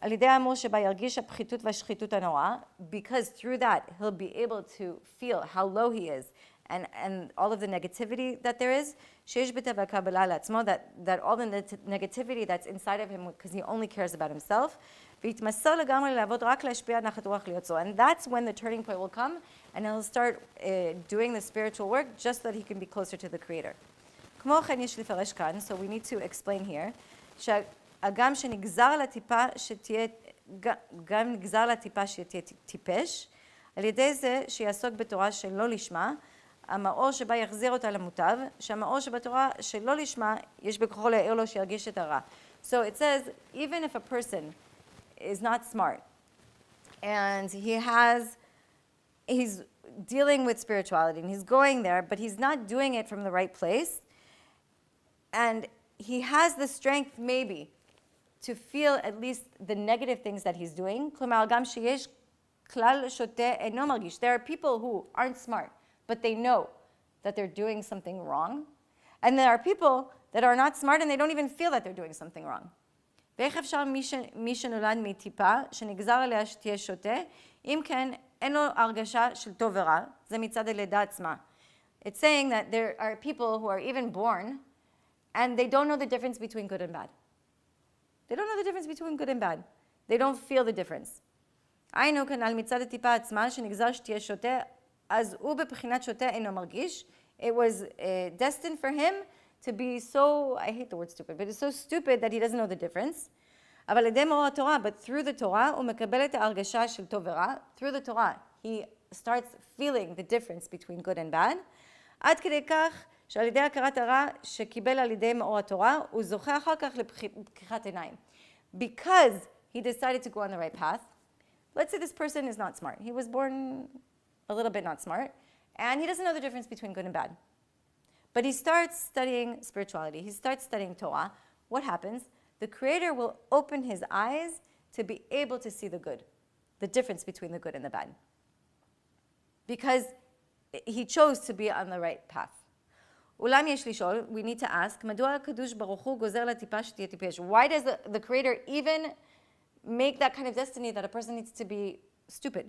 על ידי האמור שבה ירגיש הפחיתות והשחיתות הנוראה, because through that he'll be able to feel how low he is and all of the negativity that there is, שיש בטבע הקבלה לעצמו, that all the negativity that's inside of him because he only cares about himself, ויתמסר לגמרי לעבוד רק להשפיע נחת רוח להיות זו. And that's when the turning point will come, and he'll start doing the spiritual work just so that he can be closer to the Creator. כמו כן יש לפרש כאן, so we need to explain here, שהגם שנגזר לטיפה שתהיה, גם נגזר לטיפה שתהיה טיפש, על ידי זה שיעסוק בתורה שלא לשמה, המאור שבה יחזיר אותה למוטב, שהמאור שבתורה שלא לשמה, יש בכוחו להעיר לו שירגיש את הרע. So it says, even if a person is not smart, and he's dealing with spirituality, and he's going there, but he's not doing it from the right place, and he has the strength maybe to feel at least the negative things that he's doing. כלומר, גם שיש כלל שוטה אינו מרגיש. There are people who aren't smart, but they know that they're doing something wrong. And there are people that are not smart and they don't even feel that they're doing something wrong. ואיך אפשר מי שנולד מטיפה, שנגזר עליה שתהיה שוטה, אם כן, אין לו הרגשה של טוב ורע, זה מצד הלידה עצמה. It's saying that there are people who are even born and they don't know the difference between good and bad. They don't know the difference between good and bad. They don't feel the difference. היינו כאן על מצד הטיפה עצמה, שנגזר שתהיה שוטה, אז הוא בבחינת שוטה אינו מרגיש. It was destined for him to be so, I hate the word stupid, but it's so stupid that he doesn't know the difference. אבל על ידי מאור התורה, but through the Torah, הוא מקבל את ההרגשה של טוב ורע. Through the Torah, he starts feeling the difference between good and bad. עד כדי כך שעל ידי הכרת הרע שקיבל על ידי מאור התורה, הוא זוכה אחר כך לפקיחת עיניים. Because he decided to go on the right path. Let's say this person is not smart. He was born a little bit not smart, and he doesn't know the difference between good and bad. But he starts studying spirituality. He starts studying Torah. What happens? The Creator will open his eyes to be able to see the good, the difference between the good and the bad. Because he chose to be on the right path. אולם יש לשאול, we need to ask, מדוע הקדוש ברוך הוא גוזר לטיפה שתהיה טיפש? Why does the Creator even make that kind of destiny that a person needs to be stupid?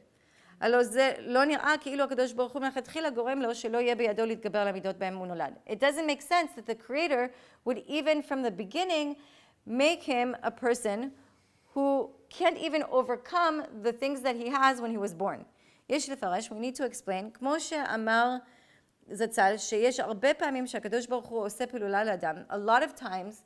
הלא זה לא נראה כאילו הקדוש ברוך הוא מלכתחילה גורם לו שלא יהיה בידו להתגבר על המידות בהם הוא נולד. It doesn't make sense that the Creator would even from the beginning make him a person who can't even overcome the things that he has when he was born. יש לפרש, we need to explain, כמו שאמר זצ"ל, שיש הרבה פעמים שהקדוש ברוך הוא עושה פעולה לאדם. A lot of times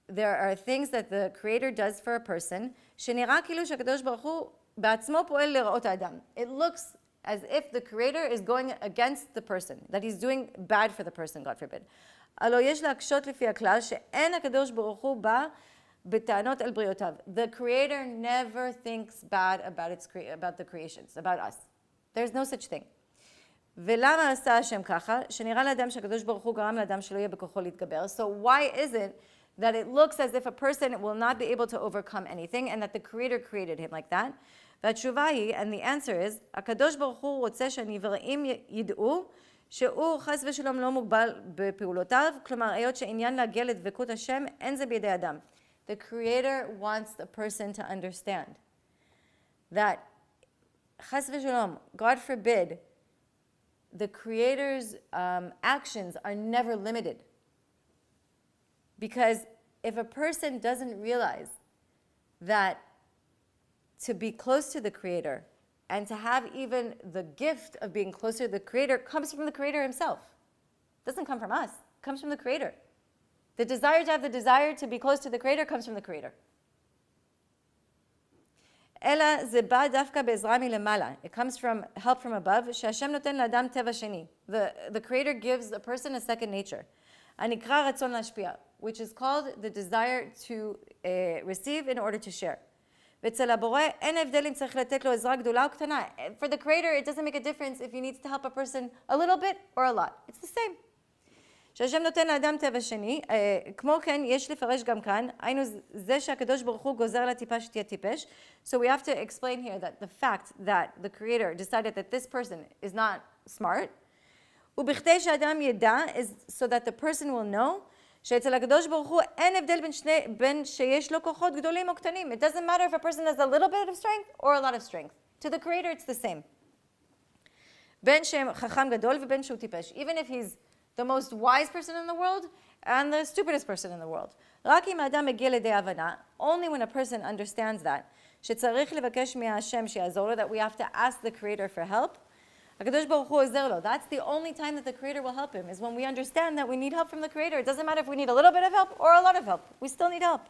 there are things that the Creator does for a person, שנראה כאילו שהקדוש ברוך הוא בעצמו פועל לרעות האדם. It looks as if the Creator is going against the person, that he's doing bad for the person, God forbid. הלא יש להקשות לפי הכלל שאין הקדוש ברוך הוא בא בטענות על בריאותיו. The Creator never thinks bad about the creations, about us. There's no such thing. ולמה עשה השם ככה? שנראה לאדם שהקדוש ברוך הוא גרם לאדם שלא יהיה בכוחו להתגבר. So why is it that it looks as if a person will not be able to overcome anything and that the Creator created him like that? והתשובה היא, and the answer is, הקדוש ברוך הוא רוצה שהנבראים ידעו שהוא חס ושלום לא מוגבל בפעולותיו, כלומר, היות שעניין להגיע לדבקות השם, אין זה בידי אדם. The Creator wants the person to understand that, חס ושלום, God forbid, the Creator's actions are never limited. Because if a person doesn't realize that to be close to the Creator and to have even the gift of being closer to the Creator comes from the Creator himself. It doesn't come from us. It comes from the Creator. The desire to have the desire to be close to the Creator comes from the Creator. אלא זה בא דווקא בעזרה מלמעלה. It comes from help from above, שהשם נותן לאדם טבע שני. The Creator gives a person a second nature. הנקרא רצון להשפיע, which is called the desire to receive in order to share. ואצל הבורא אין הבדל אם צריך לתת לו עזרה גדולה או קטנה. For the Creator, it doesn't make a difference if he needs to help a person a little bit or a lot. It's the same. שהשם נותן לאדם טבע שני, כמו כן יש לפרש גם כאן, היינו זה שהקדוש ברוך הוא גוזר לטיפה שתהיה טיפש. So we have to explain here that the fact that the Creator decided that this person is not smart, ובכדי שהאדם ידע, is so that the person will know, שאצל הקדוש ברוך הוא אין הבדל בין שיש לו כוחות גדולים או קטנים. It doesn't matter if a person has a little bit of strength or a lot of strength. To the Creator it's the same. בין שחכם גדול ובין שהוא טיפש. Even if he's the most wise person in the world and the stupidest person in the world. רק אם האדם מגיע לידי הבנה, only when a person understands that, שצריך לבקש מהשם שיעזור לו, that we have to ask the creator for help. הקדוש ברוך הוא עוזר לו. That's the only time that the creator will help him, is when we understand that we need help from the creator. It doesn't matter if we need a little bit of help or a lot of help. We still need help.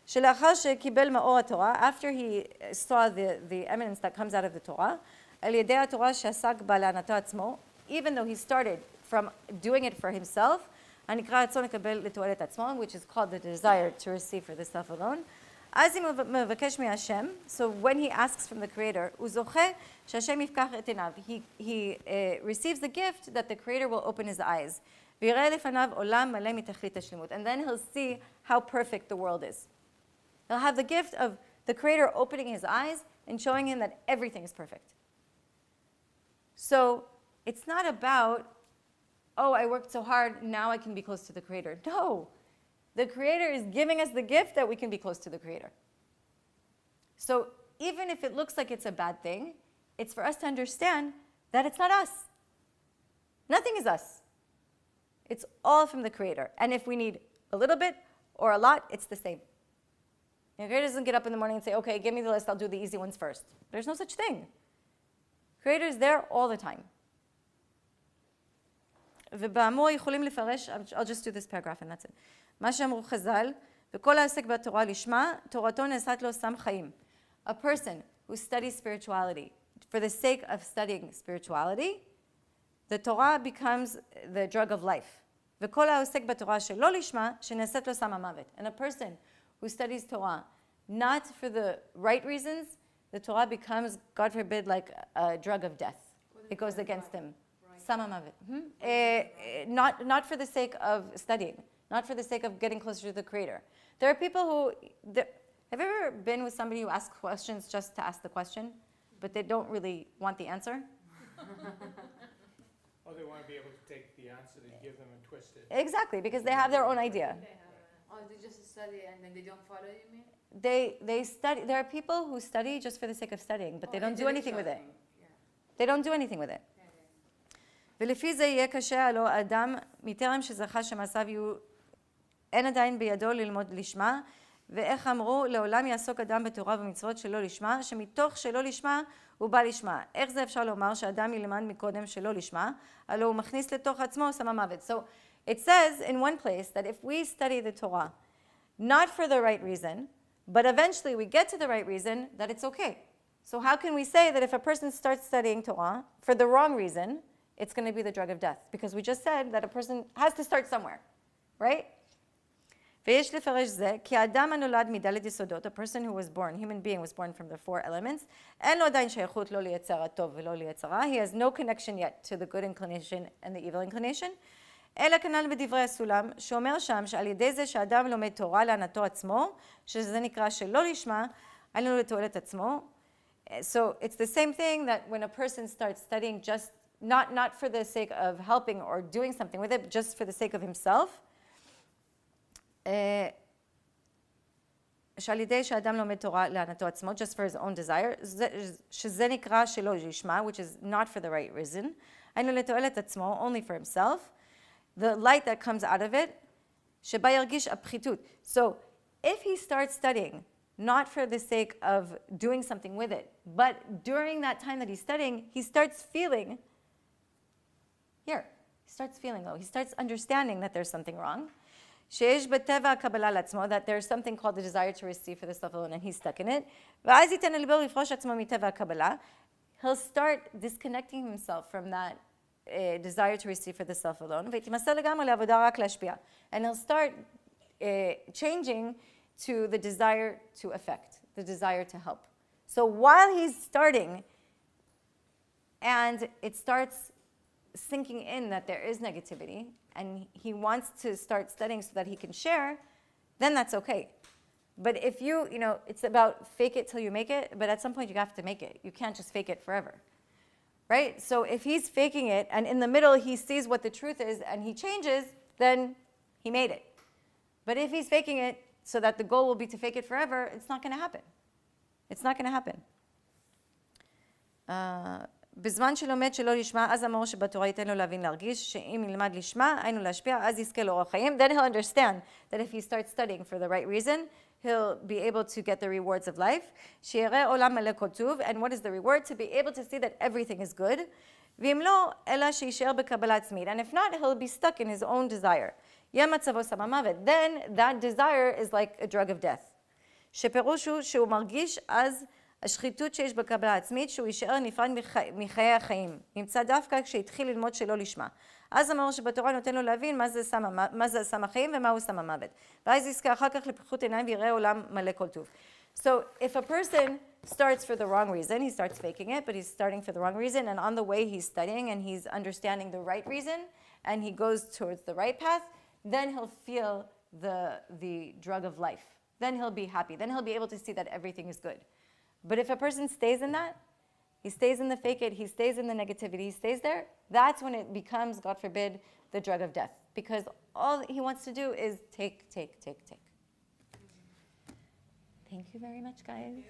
שלאחר שקיבל מאור התורה, after he saw the eminence that comes out of the Torah, על ידי התורה שעסק בה להנאתו עצמו, even though he started from doing it for himself, הנקרא רצון לקבל לתועלת עצמו, which is called the desire to receive for the self alone. אז אם הוא מבקש מהשם, so when he asks from the creator, הוא זוכה שהשם יפקח את עיניו. He receives the gift that the creator will open his eyes. ויראה לפניו עולם מלא מתכלית השלמות. And then he'll see how perfect the world is. He'll have the gift of the creator opening his eyes and showing him that everything is perfect. So it's not about, oh, I worked so hard, now I can be close to the creator. No. The creator is giving us the gift that we can be close to the creator. So even if it looks like it's a bad thing, it's for us to understand that it's not us. Nothing is us. It's all from the creator. And if we need a little bit or a lot, it's the same. The creator doesn't get up in the morning and say, okay, give me the list, I'll do the easy ones first. There's no such thing. Creator is there all the time. ובאמור יכולים לפרש, I'll just do this paragraph and that's it. מה שאמרו חז"ל, וכל העוסק בתורה לשמה, תורתו נעשת לו סם חיים. A person who studies spirituality, for the sake of studying spirituality, the Torah becomes the drug of life. וכל העוסק בתורה שלא לשמה, שנעשת לו סם המוות. And a person who studies Torah, not for the right reasons, the Torah becomes, God forbid, like a drug of death. It goes against him. Sam hamavet. Not for the sake of studying, not for the sake of getting closer to the creator. There are people who, have you ever been with somebody who asks questions just to ask the question, but they don't really want the answer? Or they want to be able to take the answer that you give them and twist it. Exactly, because they have their own idea. Oh, they just study and then they don't follow, you mean? They study. There are people who study just for the sake of studying, but they don't do anything with it. Yeah. They don't do anything with it. ולפי זה יהיה קשה עלו אדם מטרם שזכה שמעשיו יהיו אין עדיין בידו ללמוד לשמה, ואיך אמרו לעולם יעסוק אדם בתורה ומצוות שלא לשמה, שמתוך שלא לשמה הוא בא לשמה. איך זה אפשר לומר שאדם ילמד מקודם שלא לשמה, הלא הוא מכניס לתוך עצמו סם המוות. So it says in one place that if we study the Torah not for the right reason, but eventually we get to the right reason, that it's okay. So how can we say that if a person starts studying Torah for the wrong reason, it's going to be the drug of death? Because we just said that a person has to start somewhere, right? ויש לפרש זה, כי האדם הנולד מדלת יסודות, a person who was born, human being was born from the four elements, אין לו עדיין שייכות לא ליצר הטוב ולא ליצר רע, he has no connection yet to the good inclination and the evil inclination, אלא כנ"ל בדברי הסולם, שאומר שם שעל ידי זה שהאדם לומד תורה להנאתו עצמו, שזה נקרא שלא לשמה, אין לנו לתועלת עצמו. So it's the same thing that when a person starts studying just not for the sake of helping or doing something with it, but just for the sake of himself, שעל ידי שהאדם לומד תורה להנאתו עצמו, just for his own desire, שזה נקרא שלא לשמה, which is not for the right reason, היינו לתועלת עצמו, only for himself, the light that comes out of it, שבה ירגיש הפחיתות. So if he starts studying, not for the sake of doing something with it, but during that time that he's studying, he starts feeling, he starts understanding that there's something wrong. שיש בטבע הקבלה לעצמו, that there's something called the desire to receive for the self alone, and he's stuck in it. ואז ייתן לליבו לפרוש עצמו מטבע הקבלה. He'll start disconnecting himself from that desire to receive for the self alone. ויתמסר לגמרי לעבודה רק להשפיע. And he'll start changing to the desire to affect, the desire to help. So while he's starting, and it starts sinking in that there is negativity, and he wants to start studying so that he can share, then that's okay. But if it's about fake it till you make it, but at some point you have to make it. You can't just fake it forever, right? So if he's faking it, and in the middle he sees what the truth is, and he changes, then he made it. But if he's faking it so that the goal will be to fake it forever, it's not going to happen. It's not going to happen. בזמן שלומד שלא לשמה, אז המאור שבתורה ייתן לו להבין להרגיש, שאם ילמד לשמה, היינו להשפיע, אז יזכה לאורח חיים. Then he'll understand that if he starts studying for the right reason, he'll be able to get the rewards of life. שיראה עולם מלא כל טוב, and what is the reward? To be able to see that everything is good. ואם לא, אלא שישאר בקבלה עצמית. And if not, he'll be stuck in his own desire. יהיה מצבו סם המוות. Then that desire is like a drug of death. שפירוש הוא שהוא מרגיש אז השחיתות שיש בקבלה עצמית, שהוא יישאר נפרד מחיי החיים. נמצא דווקא כשהתחיל ללמוד שלא לשמה. אז המאור שבתורה נותן לו להבין מה זה סם החיים ומהו סם המוות. ואז יזכה אחר כך לפקחות עיניים ויראה עולם מלא כל טוב. So if a person starts for the wrong reason, he starts faking it, but he's starting for the wrong reason, and on the way he's studying and he's understanding the right reason, and he goes towards the right path, then he'll feel the drug of life. Then he'll be happy. Then he'll be able to see that everything is good. But if a person stays in that, he stays in the fake it, he stays in the negativity, he stays there, that's when it becomes, God forbid, the drug of death. Because all he wants to do is take. Thank you very much, guys.